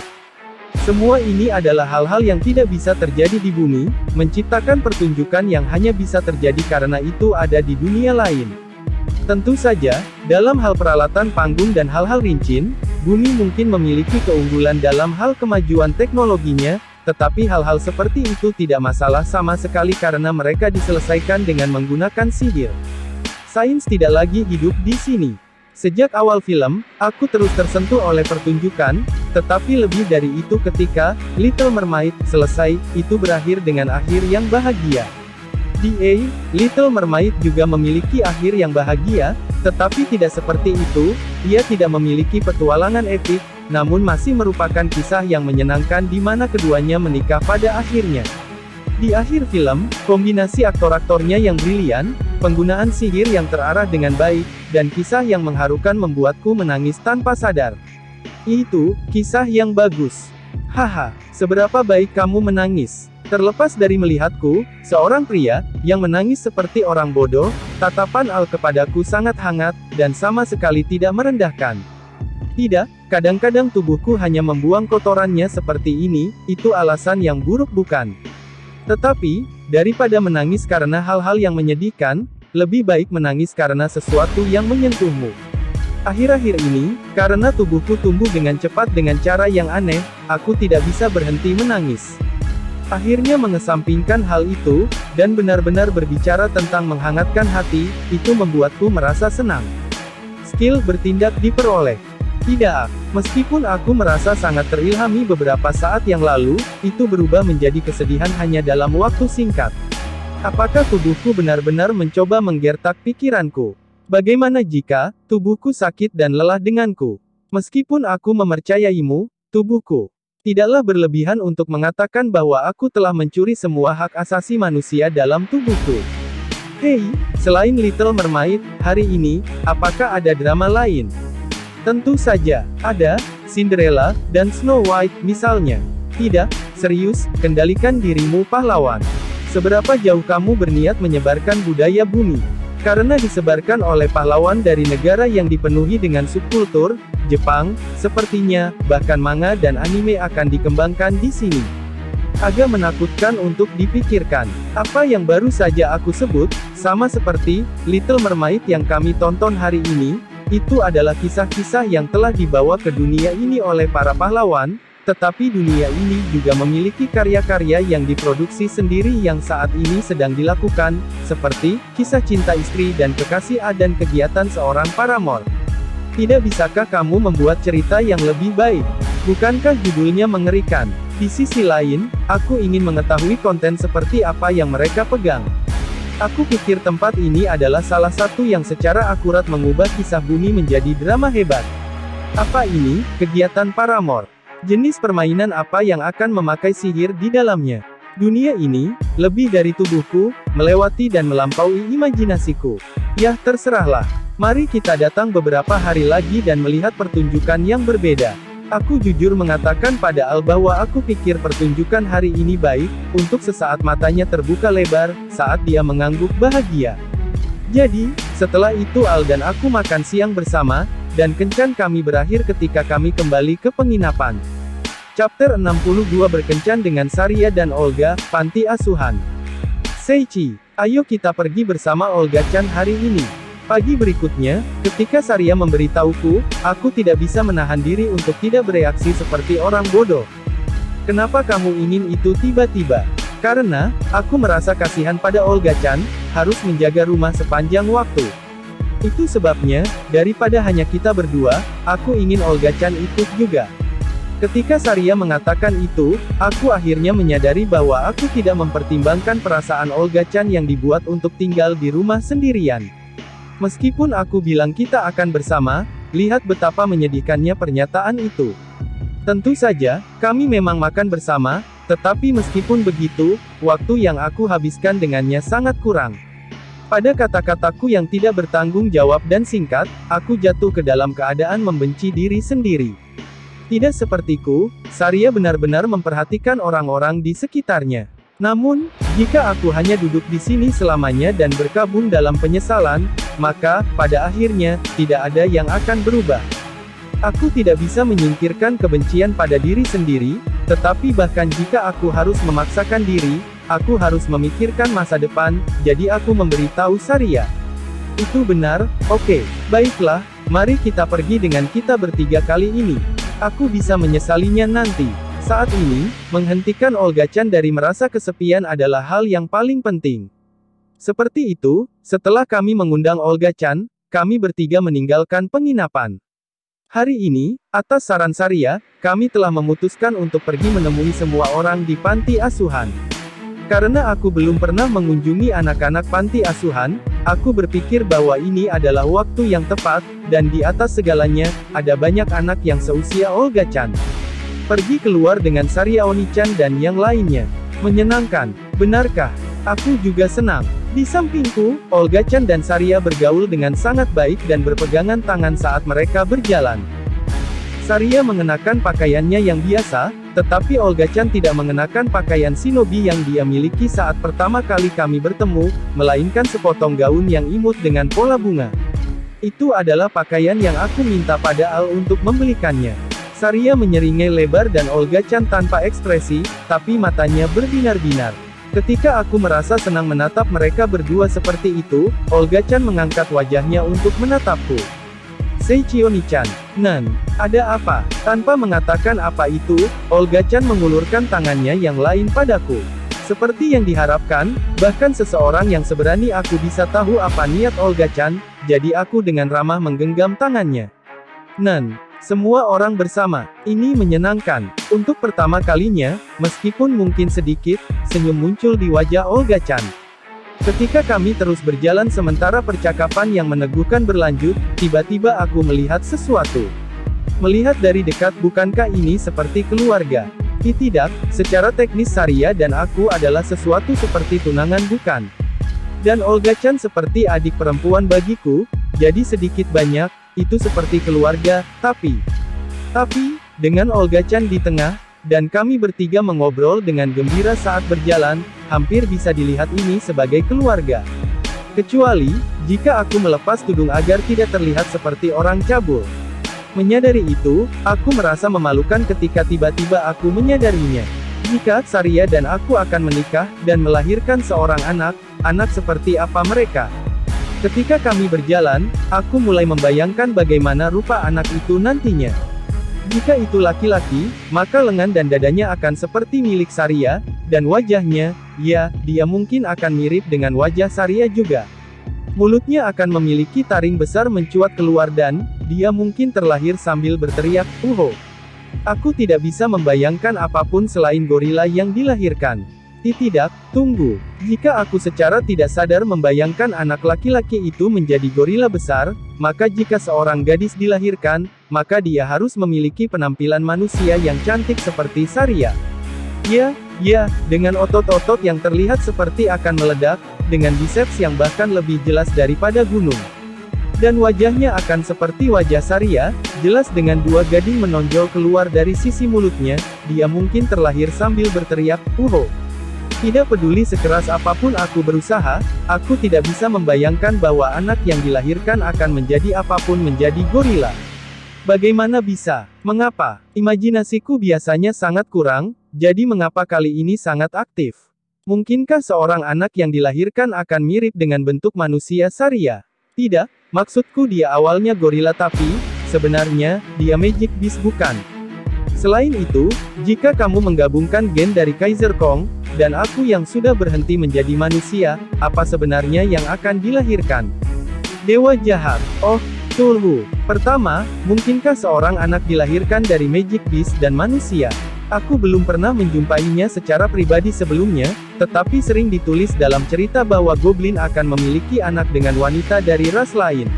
Speaker 1: Semua ini adalah hal-hal yang tidak bisa terjadi di bumi, menciptakan pertunjukan yang hanya bisa terjadi karena itu ada di dunia lain. Tentu saja, dalam hal peralatan panggung dan hal-hal rincin, bumi mungkin memiliki keunggulan dalam hal kemajuan teknologinya, tetapi hal-hal seperti itu tidak masalah sama sekali karena mereka diselesaikan dengan menggunakan sihir. Sains tidak lagi hidup di sini. Sejak awal film, aku terus tersentuh oleh pertunjukan, tetapi lebih dari itu ketika Little Mermaid selesai, itu berakhir dengan akhir yang bahagia. The Little Mermaid juga memiliki akhir yang bahagia, tetapi tidak seperti itu, ia tidak memiliki petualangan epik, namun masih merupakan kisah yang menyenangkan di mana keduanya menikah pada akhirnya. Di akhir film, kombinasi aktor-aktornya yang brilian, penggunaan sihir yang terarah dengan baik, dan kisah yang mengharukan membuatku menangis tanpa sadar. Itu kisah yang bagus. Haha, seberapa baik kamu menangis. Terlepas dari melihatku, seorang pria, yang menangis seperti orang bodoh, tatapan Al kepadaku sangat hangat, dan sama sekali tidak merendahkan. Tidak, kadang-kadang tubuhku hanya membuang kotorannya seperti ini, itu alasan yang buruk bukan? Tetapi, daripada menangis karena hal-hal yang menyedihkan, lebih baik menangis karena sesuatu yang menyentuhmu. Akhir-akhir ini, karena tubuhku tumbuh dengan cepat dengan cara yang aneh, aku tidak bisa berhenti menangis. Akhirnya mengesampingkan hal itu, dan benar-benar berbicara tentang menghangatkan hati, itu membuatku merasa senang. Skill bertindak diperoleh. Tidak, meskipun aku merasa sangat terilhami beberapa saat yang lalu, itu berubah menjadi kesedihan hanya dalam waktu singkat. Apakah tubuhku benar-benar mencoba menggertak pikiranku? Bagaimana jika tubuhku sakit dan lelah denganku? Meskipun aku mempercayaimu, tubuhku, tidaklah berlebihan untuk mengatakan bahwa aku telah mencuri semua hak asasi manusia dalam tubuhku. Hei, selain Little Mermaid, hari ini, apakah ada drama lain? Tentu saja, ada, Cinderella, dan Snow White, misalnya. Tidak, serius, kendalikan dirimu pahlawan. Seberapa jauh kamu berniat menyebarkan budaya bumi? Karena disebarkan oleh pahlawan dari negara yang dipenuhi dengan subkultur, Jepang, sepertinya, bahkan manga dan anime akan dikembangkan di sini. Agak menakutkan untuk dipikirkan. Apa yang baru saja aku sebut, sama seperti Little Mermaid yang kami tonton hari ini, itu adalah kisah-kisah yang telah dibawa ke dunia ini oleh para pahlawan, tetapi dunia ini juga memiliki karya-karya yang diproduksi sendiri yang saat ini sedang dilakukan, seperti kisah cinta istri dan kekasih A dan kegiatan seorang paramour. Tidak bisakah kamu membuat cerita yang lebih baik? Bukankah judulnya mengerikan? Di sisi lain, aku ingin mengetahui konten seperti apa yang mereka pegang. Aku pikir tempat ini adalah salah satu yang secara akurat mengubah kisah bumi menjadi drama hebat. Apa ini, kegiatan Paramore? Jenis permainan apa yang akan memakai sihir di dalamnya? Dunia ini, lebih dari tubuhku, melewati dan melampaui imajinasiku. Yah, terserahlah. Mari kita datang beberapa hari lagi dan melihat pertunjukan yang berbeda. Aku jujur mengatakan pada Al bahwa aku pikir pertunjukan hari ini baik, untuk sesaat matanya terbuka lebar, saat dia mengangguk bahagia. Jadi, setelah itu Al dan aku makan siang bersama, dan kencan kami berakhir ketika kami kembali ke penginapan. Chapter 62 berkencan dengan Saria dan Olga, panti asuhan. Seichi, ayo kita pergi bersama Olga-chan hari ini. Pagi berikutnya, ketika Saria memberitahuku, aku tidak bisa menahan diri untuk tidak bereaksi seperti orang bodoh. Kenapa kamu ingin itu tiba-tiba? Karena, aku merasa kasihan pada Olga-chan, harus menjaga rumah sepanjang waktu. Itu sebabnya, daripada hanya kita berdua, aku ingin Olga-chan ikut juga. Ketika Saria mengatakan itu, aku akhirnya menyadari bahwa aku tidak mempertimbangkan perasaan Olga-chan yang dibuat untuk tinggal di rumah sendirian. Meskipun aku bilang kita akan bersama, lihat betapa menyedihkannya pernyataan itu. Tentu saja, kami memang makan bersama, tetapi meskipun begitu, waktu yang aku habiskan dengannya sangat kurang. Pada kata-kataku yang tidak bertanggung jawab dan singkat, aku jatuh ke dalam keadaan membenci diri sendiri. Tidak sepertiku, Saria benar-benar memperhatikan orang-orang di sekitarnya. Namun, jika aku hanya duduk di sini selamanya dan berkabung dalam penyesalan, maka, pada akhirnya, tidak ada yang akan berubah. Aku tidak bisa menyingkirkan kebencian pada diri sendiri, tetapi bahkan jika aku harus memaksakan diri, aku harus memikirkan masa depan, jadi aku memberitahu Saria. Itu benar, oke, baiklah, mari kita pergi dengan kita bertiga kali ini. Aku bisa menyesalinya nanti. Saat ini, menghentikan Olga-chan dari merasa kesepian adalah hal yang paling penting. Seperti itu, setelah kami mengundang Olga-chan, kami bertiga meninggalkan penginapan. Hari ini, atas saran Saria, kami telah memutuskan untuk pergi menemui semua orang di panti asuhan. Karena aku belum pernah mengunjungi anak-anak panti asuhan, aku berpikir bahwa ini adalah waktu yang tepat, dan di atas segalanya, ada banyak anak yang seusia Olga-chan. Pergi keluar dengan Saria Oni-chan dan yang lainnya. Menyenangkan, benarkah? Aku juga senang. Di sampingku, Olga-chan dan Saria bergaul dengan sangat baik dan berpegangan tangan saat mereka berjalan. Saria mengenakan pakaiannya yang biasa, tetapi Olga-chan tidak mengenakan pakaian shinobi yang dia miliki saat pertama kali kami bertemu, melainkan sepotong gaun yang imut dengan pola bunga. Itu adalah pakaian yang aku minta pada Al untuk membelikannya. Saria menyeringai lebar dan Olga-chan tanpa ekspresi, tapi matanya berbinar-binar. Ketika aku merasa senang menatap mereka berdua seperti itu, Olga-chan mengangkat wajahnya untuk menatapku. Seichi Oni-chan, Nan, ada apa? Tanpa mengatakan apa itu, Olga-chan mengulurkan tangannya yang lain padaku. Seperti yang diharapkan, bahkan seseorang yang seberani aku bisa tahu apa niat Olga-chan, jadi aku dengan ramah menggenggam tangannya. Nan, semua orang bersama, ini menyenangkan. Untuk pertama kalinya, meskipun mungkin sedikit, senyum muncul di wajah Olga-chan. Ketika kami terus berjalan sementara percakapan yang meneguhkan berlanjut, tiba-tiba aku melihat sesuatu. Melihat dari dekat bukankah ini seperti keluarga? Tidak, secara teknis Saria dan aku adalah sesuatu seperti tunangan bukan? Dan Olga-chan seperti adik perempuan bagiku, jadi sedikit banyak, itu seperti keluarga, tapi, dengan Olga-chan di tengah, dan kami bertiga mengobrol dengan gembira saat berjalan, hampir bisa dilihat ini sebagai keluarga. Kecuali, jika aku melepas tudung agar tidak terlihat seperti orang cabul. Menyadari itu, aku merasa memalukan ketika tiba-tiba aku menyadarinya. Jika Saria dan aku akan menikah, dan melahirkan seorang anak seperti apa mereka? Ketika kami berjalan, aku mulai membayangkan bagaimana rupa anak itu nantinya. Jika itu laki-laki, maka lengan dan dadanya akan seperti milik Saria, dan wajahnya, ya, dia mungkin akan mirip dengan wajah Saria juga. Mulutnya akan memiliki taring besar mencuat keluar dan, dia mungkin terlahir sambil berteriak, "Uho!" Aku tidak bisa membayangkan apapun selain gorila yang dilahirkan. Tidak, tunggu. Jika aku secara tidak sadar membayangkan anak laki-laki itu menjadi gorila besar, maka jika seorang gadis dilahirkan, maka dia harus memiliki penampilan manusia yang cantik seperti Saria. Ya, dengan otot-otot yang terlihat seperti akan meledak, dengan biceps yang bahkan lebih jelas daripada gunung. Dan wajahnya akan seperti wajah Saria, jelas dengan dua gading menonjol keluar dari sisi mulutnya, dia mungkin terlahir sambil berteriak, "Uho!" Tidak peduli sekeras apapun aku berusaha, aku tidak bisa membayangkan bahwa anak yang dilahirkan akan menjadi apapun menjadi gorila. Bagaimana bisa? Mengapa? Imajinasiku biasanya sangat kurang, jadi mengapa kali ini sangat aktif? Mungkinkah seorang anak yang dilahirkan akan mirip dengan bentuk manusia Saria? Tidak, maksudku dia awalnya gorila tapi, sebenarnya, dia Magic Beast bukan? Selain itu, jika kamu menggabungkan gen dari Kaiser Kong, dan aku yang sudah berhenti menjadi manusia, apa sebenarnya yang akan dilahirkan? Dewa jahat. Oh, Tulhu. Pertama, mungkinkah seorang anak dilahirkan dari Magic Beast dan manusia? Aku belum pernah menjumpainya secara pribadi sebelumnya, tetapi sering ditulis dalam cerita bahwa Goblin akan memiliki anak dengan wanita dari ras lain.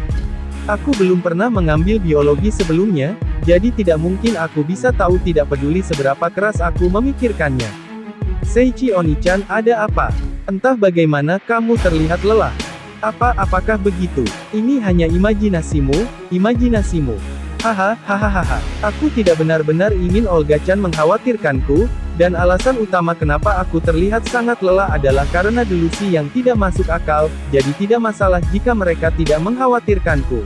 Speaker 1: Aku belum pernah mengambil biologi sebelumnya, jadi tidak mungkin aku bisa tahu tidak peduli seberapa keras aku memikirkannya. Seiichi Oni-chan, ada apa? Entah bagaimana kamu terlihat lelah. Apakah begitu? Ini hanya imajinasimu. Hahaha. Aku tidak benar-benar ingin Olga-chan mengkhawatirkanku, dan alasan utama kenapa aku terlihat sangat lelah adalah karena delusi yang tidak masuk akal, jadi tidak masalah jika mereka tidak mengkhawatirkanku.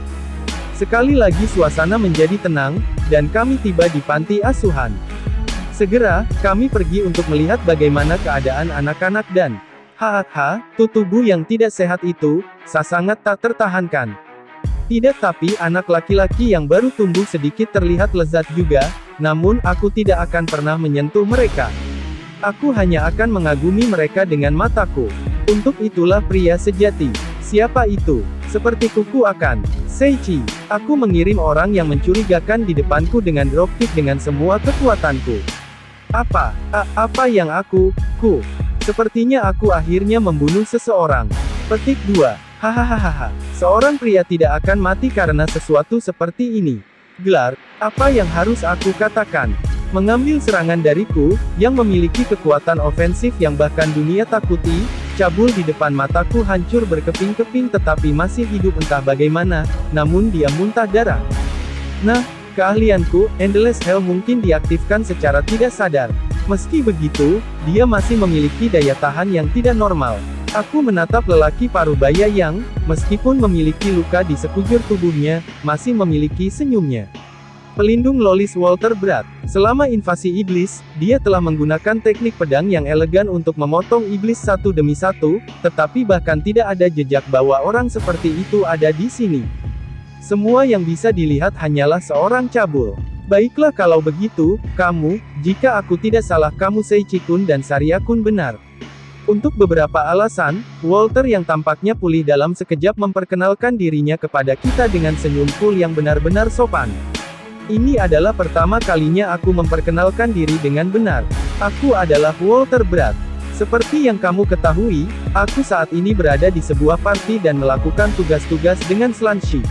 Speaker 1: Sekali lagi suasana menjadi tenang, dan kami tiba di panti asuhan. Segera, kami pergi untuk melihat bagaimana keadaan anak-anak dan, tubuh yang tidak sehat itu, sangat tak tertahankan. Tidak, tapi anak laki-laki yang baru tumbuh sedikit terlihat lezat juga, namun aku tidak akan pernah menyentuh mereka. Aku hanya akan mengagumi mereka dengan mataku. Untuk itulah pria sejati. Siapa itu? Seperti kuku akan. Seiichi, aku mengirim orang yang mencurigakan di depanku dengan dropkick dengan semua kekuatanku. Apa yang sepertinya aku akhirnya membunuh seseorang. Petik 2. Hahaha. Seorang pria tidak akan mati karena sesuatu seperti ini. Gelar, apa yang harus aku katakan? Mengambil serangan dariku, yang memiliki kekuatan ofensif yang bahkan dunia takuti, cabul di depan mataku hancur berkeping-keping tetapi masih hidup entah bagaimana, namun dia muntah darah. Nah, keahlianku, Endless Hell mungkin diaktifkan secara tidak sadar. Meski begitu, dia masih memiliki daya tahan yang tidak normal. Aku menatap lelaki parubaya yang, meskipun memiliki luka di sekujur tubuhnya, masih memiliki senyumnya. Pelindung Lolis Walter Brad. Selama invasi iblis, dia telah menggunakan teknik pedang yang elegan untuk memotong iblis satu demi satu, tetapi bahkan tidak ada jejak bahwa orang seperti itu ada di sini. Semua yang bisa dilihat hanyalah seorang cabul. Baiklah kalau begitu, kamu, jika aku tidak salah kamu Seiichi-kun dan Saria-kun benar. Untuk beberapa alasan, Walter yang tampaknya pulih dalam sekejap memperkenalkan dirinya kepada kita dengan senyum cool yang benar-benar sopan. Ini adalah pertama kalinya aku memperkenalkan diri dengan benar. Aku adalah Walter Brad. Seperti yang kamu ketahui, aku saat ini berada di sebuah party dan melakukan tugas-tugas dengan Slanshi.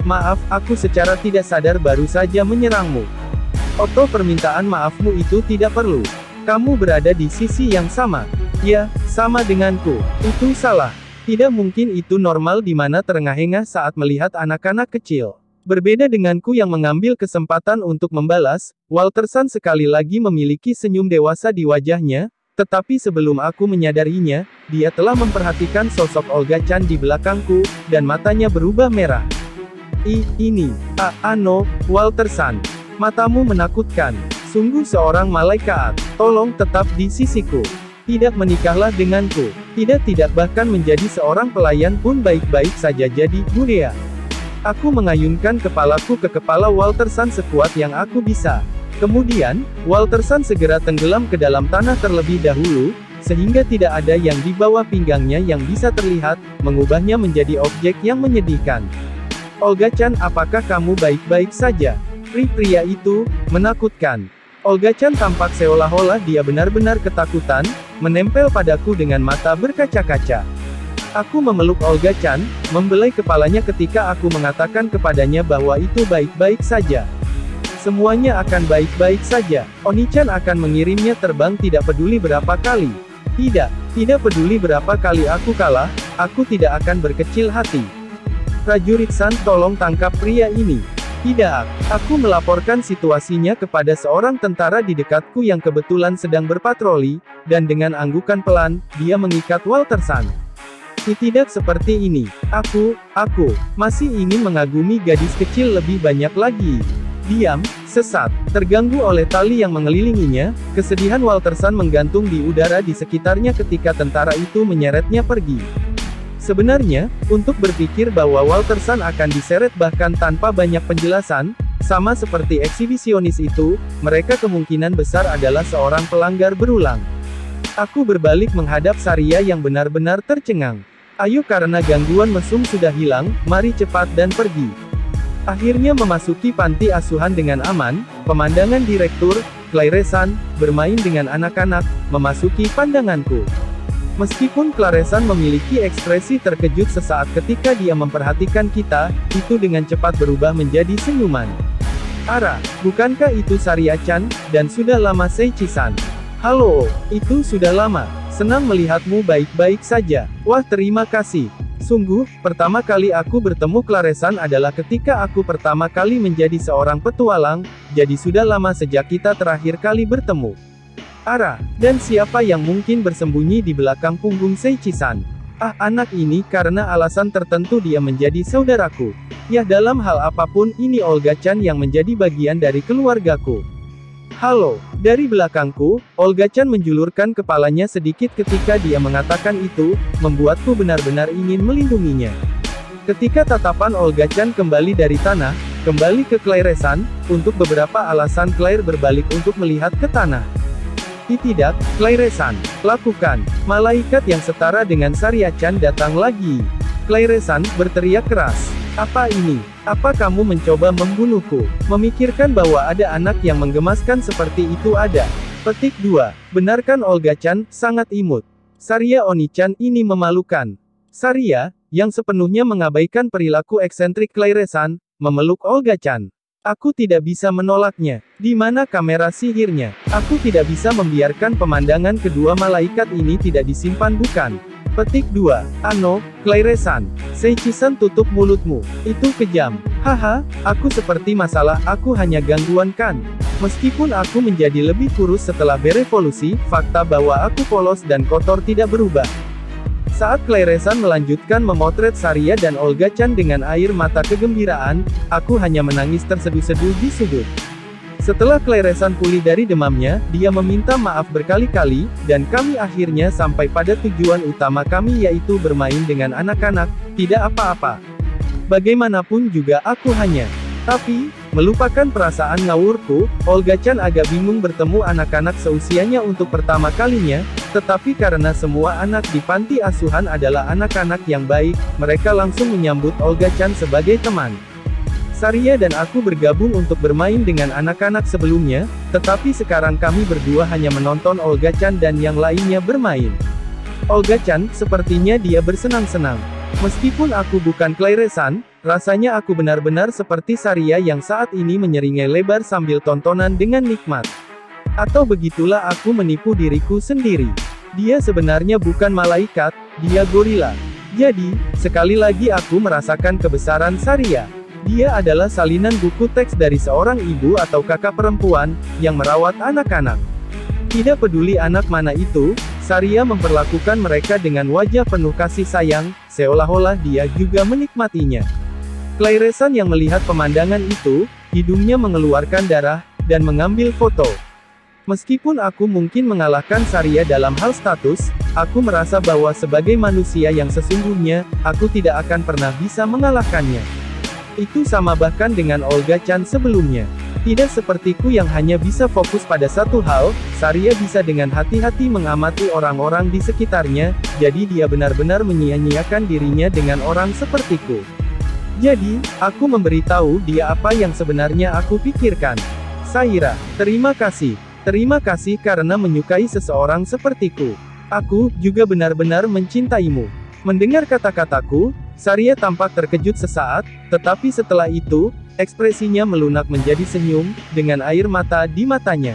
Speaker 1: Maaf, aku secara tidak sadar baru saja menyerangmu. Oto, permintaan maafmu itu tidak perlu. Kamu berada di sisi yang sama. Ya, sama denganku. Itu salah. Tidak mungkin itu normal di mana terengah-engah saat melihat anak-anak kecil. Berbeda denganku yang mengambil kesempatan untuk membalas, Walter-san sekali lagi memiliki senyum dewasa di wajahnya, tetapi sebelum aku menyadarinya, dia telah memperhatikan sosok Olga-chan di belakangku, dan matanya berubah merah. Walter-san. Matamu menakutkan. Sungguh seorang malaikat. Tolong tetap di sisiku. Tidak menikahlah denganku. Tidak bahkan menjadi seorang pelayan pun baik-baik saja jadi, Budea. Aku mengayunkan kepalaku ke kepala Walter-san sekuat yang aku bisa. Kemudian, Walter-san segera tenggelam ke dalam tanah terlebih dahulu, sehingga tidak ada yang di bawah pinggangnya yang bisa terlihat, mengubahnya menjadi objek yang menyedihkan. Olga-chan, apakah kamu baik-baik saja? Pria itu, menakutkan. Olga-chan tampak seolah-olah dia benar-benar ketakutan, menempel padaku dengan mata berkaca-kaca. Aku memeluk Olga-chan, membelai kepalanya ketika aku mengatakan kepadanya bahwa itu baik-baik saja. Semuanya akan baik-baik saja. Oni-chan akan mengirimnya terbang tidak peduli berapa kali. Tidak peduli berapa kali aku kalah, aku tidak akan berkecil hati. Prajurit-san, tolong tangkap pria ini. Tidak, aku melaporkan situasinya kepada seorang tentara di dekatku yang kebetulan sedang berpatroli, dan dengan anggukan pelan, dia mengikat Walter-san. Tidak seperti ini. Aku masih ingin mengagumi gadis kecil lebih banyak lagi. Diam, sesat, terganggu oleh tali yang mengelilinginya, kesedihan Walter-san menggantung di udara di sekitarnya ketika tentara itu menyeretnya pergi. Sebenarnya, untuk berpikir bahwa Walter-san akan diseret bahkan tanpa banyak penjelasan, sama seperti eksibisionis itu, mereka kemungkinan besar adalah seorang pelanggar berulang. Aku berbalik menghadap Saria yang benar-benar tercengang. Ayo, karena gangguan mesum sudah hilang, mari cepat dan pergi. Akhirnya memasuki panti asuhan dengan aman, pemandangan Direktur, Claire-san, bermain dengan anak-anak, memasuki pandanganku. Meskipun Claire-san memiliki ekspresi terkejut sesaat ketika dia memperhatikan kita, itu dengan cepat berubah menjadi senyuman. Ara, bukankah itu Saria-chan, dan sudah lama Seichi-san? Halo, itu sudah lama, senang melihatmu baik-baik saja. Wah, terima kasih. Sungguh, pertama kali aku bertemu Claire-san adalah ketika aku pertama kali menjadi seorang petualang, jadi sudah lama sejak kita terakhir kali bertemu. Ara, dan siapa yang mungkin bersembunyi di belakang punggung Seichi-san? Ah, anak ini, karena alasan tertentu dia menjadi saudaraku. Ya, dalam hal apapun, ini Olga-chan yang menjadi bagian dari keluargaku. Halo, dari belakangku, Olga-chan menjulurkan kepalanya sedikit ketika dia mengatakan itu, membuatku benar-benar ingin melindunginya. Ketika tatapan Olga-chan kembali dari tanah, kembali ke Claire-san, untuk beberapa alasan Claire berbalik untuk melihat ke tanah. Tidak, Claire-san, lakukan. Malaikat yang setara dengan Saria-chan datang lagi. Claire-san berteriak keras. Apa ini? Apa kamu mencoba membunuhku? Memikirkan bahwa ada anak yang menggemaskan seperti itu ada. Petik 2. Benarkan Olga-chan, sangat imut. Saria Oni-chan ini memalukan. Saria, yang sepenuhnya mengabaikan perilaku eksentrik Claire-san, memeluk Olga-chan. Aku tidak bisa menolaknya. Di mana kamera sihirnya? Aku tidak bisa membiarkan pemandangan kedua malaikat ini tidak disimpan, bukan? Petik 2. Ano, Claire-san. Seichi-san, tutup mulutmu. Itu kejam. Haha, aku seperti masalah, aku hanya gangguan kan? Meskipun aku menjadi lebih kurus setelah berevolusi, fakta bahwa aku polos dan kotor tidak berubah. Saat Claire-san melanjutkan memotret Saria dan Olga-chan dengan air mata kegembiraan, aku hanya menangis terseduh-seduh di sudut. Setelah Claire-san pulih dari demamnya, dia meminta maaf berkali-kali, dan kami akhirnya sampai pada tujuan utama kami, yaitu bermain dengan anak-anak. Tidak apa-apa. Bagaimanapun juga aku hanya melupakan perasaan ngawurku. Olga-chan agak bingung bertemu anak-anak seusianya untuk pertama kalinya, tetapi karena semua anak di panti asuhan adalah anak-anak yang baik, mereka langsung menyambut Olga-chan sebagai teman. Saria dan aku bergabung untuk bermain dengan anak-anak sebelumnya, tetapi sekarang kami berdua hanya menonton Olga-chan dan yang lainnya bermain. Olga-chan, sepertinya dia bersenang-senang. Meskipun aku bukan Claire-san, rasanya aku benar-benar seperti Saria yang saat ini menyeringai lebar sambil tontonan dengan nikmat. Atau begitulah aku menipu diriku sendiri. Dia sebenarnya bukan malaikat, dia gorila. Jadi, sekali lagi aku merasakan kebesaran Saria. Dia adalah salinan buku teks dari seorang ibu atau kakak perempuan, yang merawat anak-anak. Tidak peduli anak mana itu, Saria memperlakukan mereka dengan wajah penuh kasih sayang, seolah-olah dia juga menikmatinya. Claire-san yang melihat pemandangan itu, hidungnya mengeluarkan darah, dan mengambil foto. Meskipun aku mungkin mengalahkan Saria dalam hal status, aku merasa bahwa sebagai manusia yang sesungguhnya, aku tidak akan pernah bisa mengalahkannya. Itu sama bahkan dengan Olga-chan sebelumnya. Tidak sepertiku yang hanya bisa fokus pada satu hal, Saria bisa dengan hati-hati mengamati orang-orang di sekitarnya, jadi dia benar-benar menyia-nyiakan dirinya dengan orang sepertiku. Jadi, aku memberitahu dia apa yang sebenarnya aku pikirkan. Saira, terima kasih. Terima kasih karena menyukai seseorang sepertiku. Aku juga benar-benar mencintaimu. Mendengar kata-kataku, Saria tampak terkejut sesaat, tetapi setelah itu, ekspresinya melunak menjadi senyum, dengan air mata di matanya.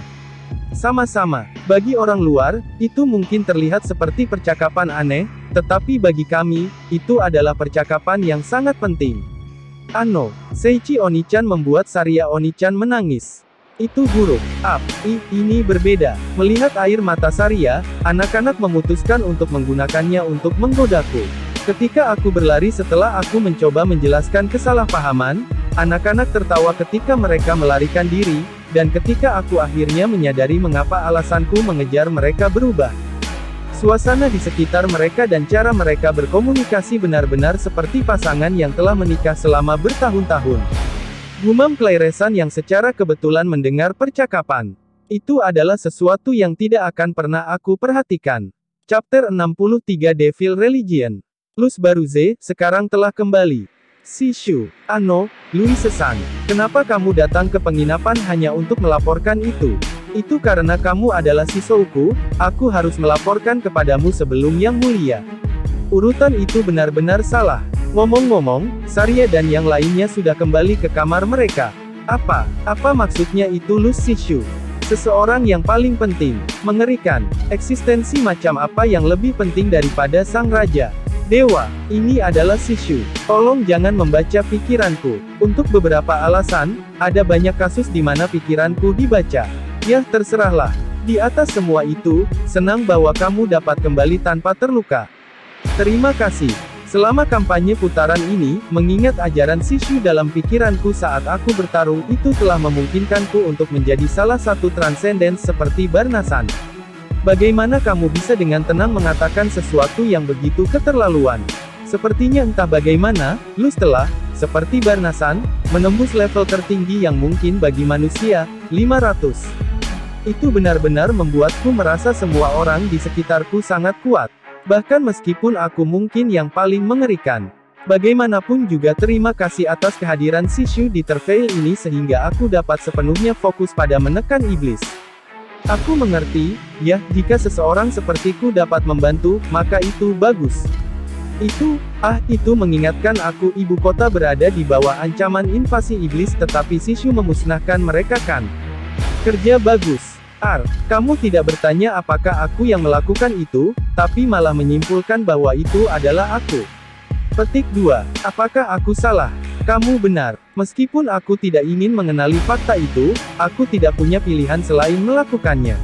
Speaker 1: Sama-sama, bagi orang luar, itu mungkin terlihat seperti percakapan aneh, tetapi bagi kami, itu adalah percakapan yang sangat penting. Ano, Seiichi Oni-chan membuat Saria Oni-chan menangis. Itu buruk. Ini berbeda. Melihat air mata Saria, anak-anak memutuskan untuk menggunakannya untuk menggodaku. Ketika aku berlari setelah aku mencoba menjelaskan kesalahpahaman, anak-anak tertawa ketika mereka melarikan diri, dan ketika aku akhirnya menyadari mengapa alasanku mengejar mereka berubah. Suasana di sekitar mereka dan cara mereka berkomunikasi benar-benar seperti pasangan yang telah menikah selama bertahun-tahun. Gumam Clairesan yang secara kebetulan mendengar percakapan. Itu adalah sesuatu yang tidak akan pernah aku perhatikan. Chapter 63 Devil Religion. Luz Baruze, sekarang telah kembali. Shishu, Ano, Louise-san, kenapa kamu datang ke penginapan hanya untuk melaporkan itu? Itu karena kamu adalah sisouku, aku harus melaporkan kepadamu sebelum Yang Mulia. Urutan itu benar-benar salah. Ngomong-ngomong, Saria dan yang lainnya sudah kembali ke kamar mereka. Apa maksudnya itu Luz Shishu? Seseorang yang paling penting, mengerikan, eksistensi macam apa yang lebih penting daripada sang raja? Dewa, ini adalah Shishu. Tolong jangan membaca pikiranku. Untuk beberapa alasan, ada banyak kasus di mana pikiranku dibaca. Ya terserahlah. Di atas semua itu, senang bahwa kamu dapat kembali tanpa terluka. Terima kasih. Selama kampanye putaran ini, mengingat ajaran Shishu dalam pikiranku saat aku bertarung itu telah memungkinkanku untuk menjadi salah satu transcendence seperti Barnasan. Bagaimana kamu bisa dengan tenang mengatakan sesuatu yang begitu keterlaluan? Sepertinya entah bagaimana, Luz telah, seperti Barnasan, menembus level tertinggi yang mungkin bagi manusia, 500. Itu benar-benar membuatku merasa semua orang di sekitarku sangat kuat. Bahkan meskipun aku mungkin yang paling mengerikan. Bagaimanapun juga terima kasih atas kehadiran Shishu di Terveil ini sehingga aku dapat sepenuhnya fokus pada menekan iblis. Aku mengerti, ya, jika seseorang sepertiku dapat membantu, maka itu bagus. Itu mengingatkan aku ibu kota berada di bawah ancaman invasi iblis tetapi Shishu memusnahkan mereka kan? Kerja bagus. Kamu tidak bertanya apakah aku yang melakukan itu, tapi malah menyimpulkan bahwa itu adalah aku. Petik 2. Apakah aku salah? Kamu benar. Meskipun aku tidak ingin mengenali fakta itu, aku tidak punya pilihan selain melakukannya.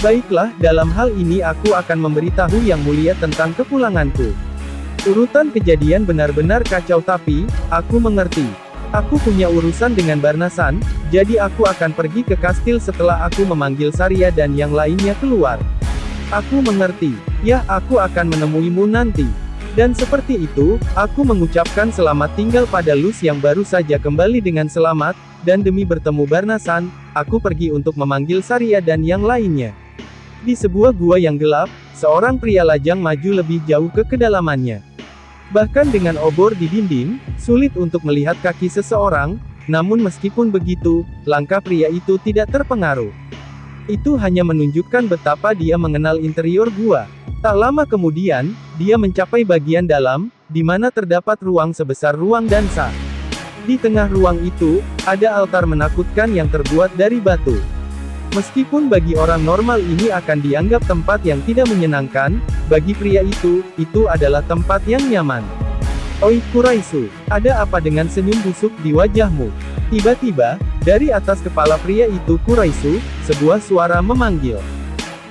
Speaker 1: Baiklah, dalam hal ini aku akan memberitahu Yang Mulia tentang kepulanganku. Urutan kejadian benar-benar kacau tapi, aku mengerti. Aku punya urusan dengan Barnasan, jadi aku akan pergi ke kastil setelah aku memanggil Saria dan yang lainnya keluar. Aku mengerti. Ya, aku akan menemuimu nanti. Dan seperti itu, aku mengucapkan selamat tinggal pada Luz yang baru saja kembali dengan selamat, dan demi bertemu Barnasan, aku pergi untuk memanggil Saria dan yang lainnya. Di sebuah gua yang gelap, seorang pria lajang maju lebih jauh ke kedalamannya. Bahkan dengan obor di dinding, sulit untuk melihat kaki seseorang, namun meskipun begitu, langkah pria itu tidak terpengaruh. Itu hanya menunjukkan betapa dia mengenal interior gua. Tak lama kemudian, dia mencapai bagian dalam, di mana terdapat ruang sebesar ruang dansa. Di tengah ruang itu, ada altar menakutkan yang terbuat dari batu. Meskipun bagi orang normal ini akan dianggap tempat yang tidak menyenangkan, bagi pria itu adalah tempat yang nyaman. Oi Kuraisu, ada apa dengan senyum busuk di wajahmu? Tiba-tiba, dari atas kepala pria itu Kuraisu, sebuah suara memanggil.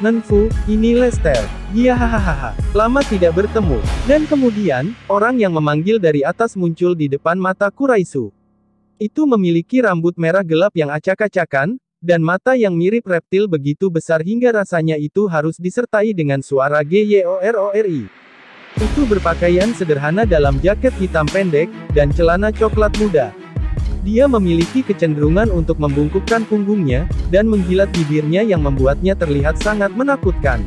Speaker 1: Nenfu, ini Lester. Dia hahaha, lama tidak bertemu. Dan kemudian, orang yang memanggil dari atas muncul di depan mata Kuraisu. Itu memiliki rambut merah gelap yang acak-acakan, dan mata yang mirip reptil begitu besar hingga rasanya itu harus disertai dengan suara GYORORI. Itu berpakaian sederhana dalam jaket hitam pendek, dan celana coklat muda. Dia memiliki kecenderungan untuk membungkukkan punggungnya, dan menjilat bibirnya yang membuatnya terlihat sangat menakutkan.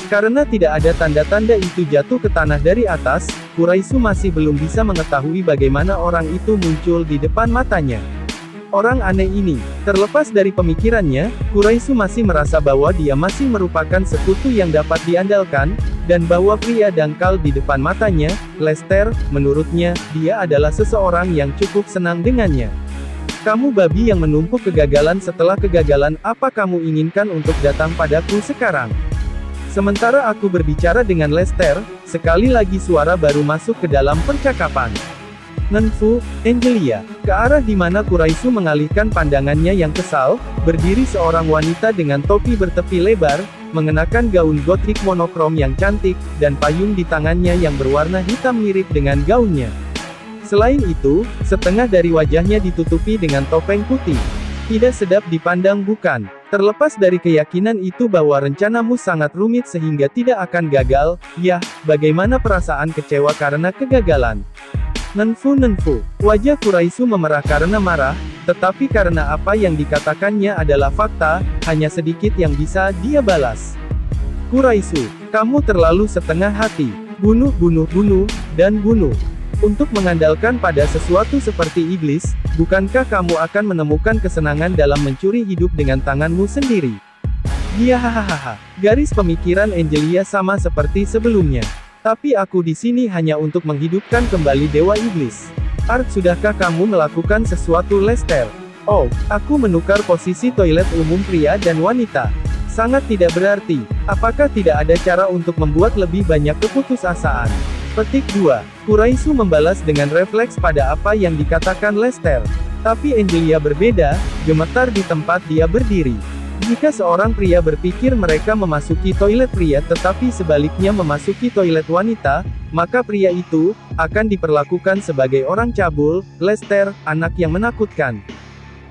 Speaker 1: Karena tidak ada tanda-tanda itu jatuh ke tanah dari atas, Kuraisu masih belum bisa mengetahui bagaimana orang itu muncul di depan matanya. Orang aneh ini, terlepas dari pemikirannya, Quraisy masih merasa bahwa dia masih merupakan sekutu yang dapat diandalkan, dan bahwa pria dangkal di depan matanya, Lester, menurutnya, dia adalah seseorang yang cukup senang dengannya. Kamu babi yang menumpuk kegagalan setelah kegagalan, apa kamu inginkan untuk datang padaku sekarang? Sementara aku berbicara dengan Lester, sekali lagi suara baru masuk ke dalam percakapan. Nenfu, Angelia, ke arah di mana Quraisy mengalihkan pandangannya yang kesal, berdiri seorang wanita dengan topi bertepi lebar, mengenakan gaun gotrik monokrom yang cantik, dan payung di tangannya yang berwarna hitam mirip dengan gaunnya. Selain itu, setengah dari wajahnya ditutupi dengan topeng putih. Tidak sedap dipandang bukan? Terlepas dari keyakinan itu bahwa rencanamu sangat rumit sehingga tidak akan gagal, yah, bagaimana perasaan kecewa karena kegagalan? Nenfu, wajah Quraisy memerah karena marah, tetapi karena apa yang dikatakannya adalah fakta, hanya sedikit yang bisa dia balas. Quraisy, kamu terlalu setengah hati. Bunuh, dan bunuh. Untuk mengandalkan pada sesuatu seperti iblis, bukankah kamu akan menemukan kesenangan dalam mencuri hidup dengan tanganmu sendiri? Dia hahaha. Garis pemikiran Angelia sama seperti sebelumnya. Tapi aku di sini hanya untuk menghidupkan kembali Dewa Iblis. Art, sudahkah kamu melakukan sesuatu, Lester? Oh, aku menukar posisi toilet umum pria dan wanita. Sangat tidak berarti. Apakah tidak ada cara untuk membuat lebih banyak keputusasaan? Petik 2. Quraisy membalas dengan refleks pada apa yang dikatakan Lester. Tapi Angelia berbeda, gemetar di tempat dia berdiri. Jika seorang pria berpikir mereka memasuki toilet pria tetapi sebaliknya memasuki toilet wanita, maka pria itu akan diperlakukan sebagai orang cabul, Lester, anak yang menakutkan.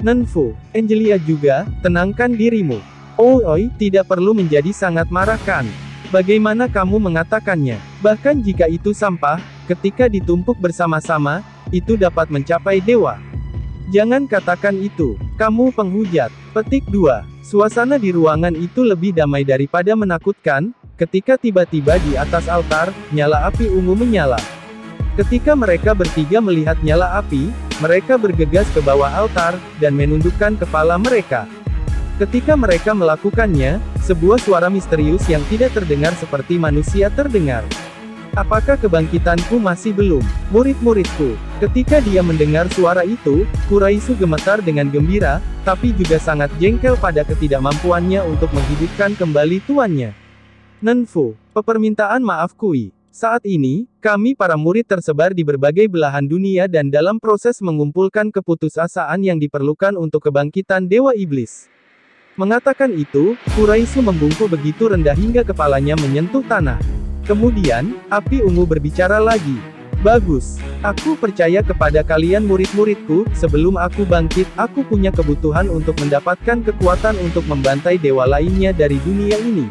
Speaker 1: Nenfu, Angelia juga, tenangkan dirimu. Oi, tidak perlu menjadi sangat marah kan? Bagaimana kamu mengatakannya? Bahkan jika itu sampah, ketika ditumpuk bersama-sama, itu dapat mencapai dewa. Jangan katakan itu, kamu penghujat. Petik 2. Suasana di ruangan itu lebih damai daripada menakutkan, ketika tiba-tiba di atas altar, nyala api ungu menyala. Ketika mereka bertiga melihat nyala api, mereka bergegas ke bawah altar, dan menundukkan kepala mereka. Ketika mereka melakukannya, sebuah suara misterius yang tidak terdengar seperti manusia terdengar. Apakah kebangkitanku masih belum? Murid-muridku. Ketika dia mendengar suara itu, Quraisy gemetar dengan gembira, tapi juga sangat jengkel pada ketidakmampuannya untuk menghidupkan kembali tuannya. Nenfu, permintaan maaf Kui. Saat ini, kami para murid tersebar di berbagai belahan dunia dan dalam proses mengumpulkan keputusasaan yang diperlukan untuk kebangkitan Dewa Iblis. Mengatakan itu, Quraisy membungkuk begitu rendah hingga kepalanya menyentuh tanah. Kemudian, api ungu berbicara lagi. Bagus. Aku percaya kepada kalian murid-muridku, sebelum aku bangkit, aku punya kebutuhan untuk mendapatkan kekuatan untuk membantai dewa lainnya dari dunia ini.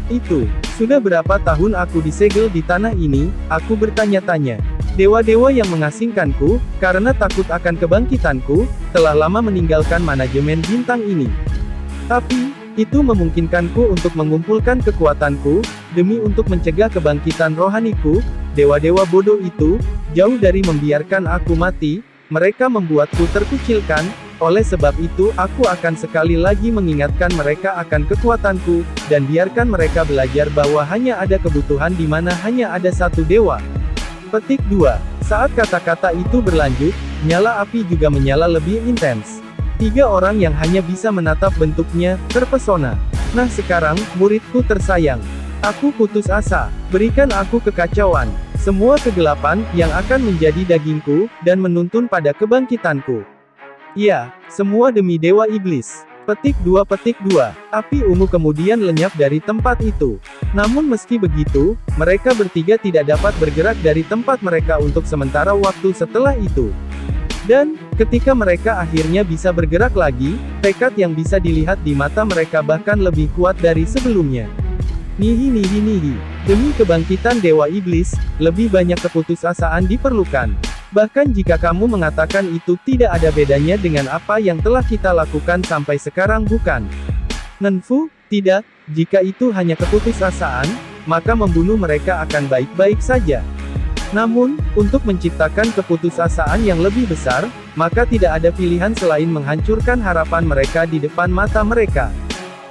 Speaker 1: Itu, sudah berapa tahun aku disegel di tanah ini, aku bertanya-tanya. Dewa-dewa yang mengasingkanku, karena takut akan kebangkitanku, telah lama meninggalkan manajemen bintang ini. Tapi, itu memungkinkanku untuk mengumpulkan kekuatanku, demi untuk mencegah kebangkitan rohaniku. Dewa-dewa bodoh itu, jauh dari membiarkan aku mati, mereka membuatku terkucilkan. Oleh sebab itu aku akan sekali lagi mengingatkan mereka akan kekuatanku, dan biarkan mereka belajar bahwa hanya ada kebutuhan di mana hanya ada satu dewa. Petik 2. Saat kata-kata itu berlanjut, nyala api juga menyala lebih intens. 3 orang yang hanya bisa menatap bentuknya, terpesona. Nah sekarang, muridku tersayang. Aku putus asa. Berikan aku kekacauan. Semua kegelapan, yang akan menjadi dagingku, dan menuntun pada kebangkitanku. Ya, semua demi Dewa Iblis. Petik 2. Api ungu kemudian lenyap dari tempat itu. Namun meski begitu, mereka bertiga tidak dapat bergerak dari tempat mereka untuk sementara waktu setelah itu. Dan, ketika mereka akhirnya bisa bergerak lagi, tekad yang bisa dilihat di mata mereka bahkan lebih kuat dari sebelumnya. Nihi. Demi kebangkitan Dewa Iblis, lebih banyak keputusasaan diperlukan. Bahkan jika kamu mengatakan itu tidak ada bedanya dengan apa yang telah kita lakukan sampai sekarang bukan? Nenfu, tidak, jika itu hanya keputusasaan, maka membunuh mereka akan baik-baik saja. Namun, untuk menciptakan keputusasaan yang lebih besar, maka tidak ada pilihan selain menghancurkan harapan mereka di depan mata mereka.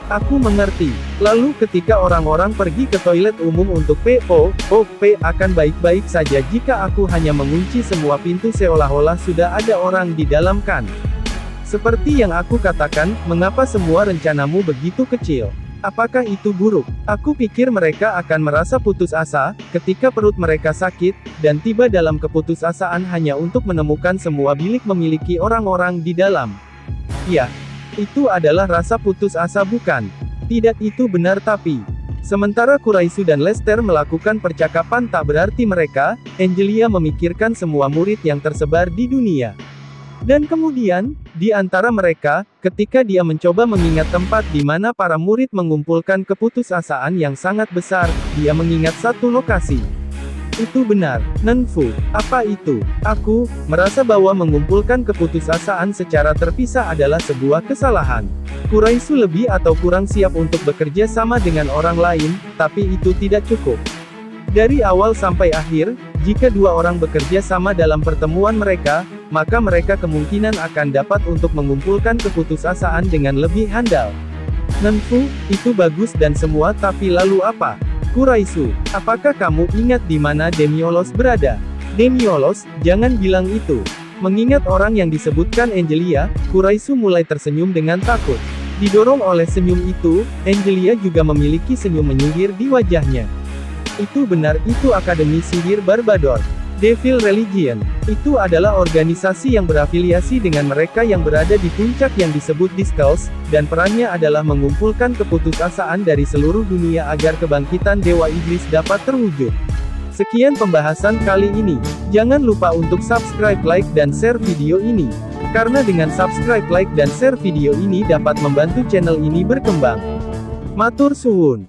Speaker 1: Aku mengerti. Lalu ketika orang-orang pergi ke toilet umum untuk POP akan baik-baik saja jika aku hanya mengunci semua pintu seolah-olah sudah ada orang di dalam kan? Seperti yang aku katakan, mengapa semua rencanamu begitu kecil? Apakah itu buruk? Aku pikir mereka akan merasa putus asa, ketika perut mereka sakit, dan tiba dalam keputusasaan hanya untuk menemukan semua bilik memiliki orang-orang di dalam. Ya. Itu adalah rasa putus asa bukan? Tidak itu benar tapi. Sementara Quraisy dan Lester melakukan percakapan tak berarti mereka, Angelia memikirkan semua murid yang tersebar di dunia. Dan kemudian, di antara mereka, ketika dia mencoba mengingat tempat di mana para murid mengumpulkan keputusasaan yang sangat besar, dia mengingat satu lokasi. Itu benar, Nenfu. Apa itu? Aku merasa bahwa mengumpulkan keputusasaan secara terpisah adalah sebuah kesalahan. Quraisy lebih atau kurang siap untuk bekerja sama dengan orang lain, tapi itu tidak cukup. Dari awal sampai akhir, jika dua orang bekerja sama dalam pertemuan mereka, maka mereka kemungkinan akan dapat untuk mengumpulkan keputusasaan dengan lebih handal. Nenfu, itu bagus dan semua tapi lalu apa? Quraisy, apakah kamu ingat di mana Demiolos berada? Demiolos, jangan bilang itu. Mengingat orang yang disebutkan Angelia, Quraisy mulai tersenyum dengan takut. Didorong oleh senyum itu, Angelia juga memiliki senyum menyindir di wajahnya. Itu benar, itu Akademi Sihir Barbador. Devil Religion. Itu adalah organisasi yang berafiliasi dengan mereka yang berada di puncak yang disebut Discals, dan perannya adalah mengumpulkan keputusasaan dari seluruh dunia agar kebangkitan Dewa Iblis dapat terwujud. Sekian pembahasan kali ini. Jangan lupa untuk subscribe, like, dan share video ini. Karena dengan subscribe, like, dan share video ini dapat membantu channel ini berkembang. Matur suwun.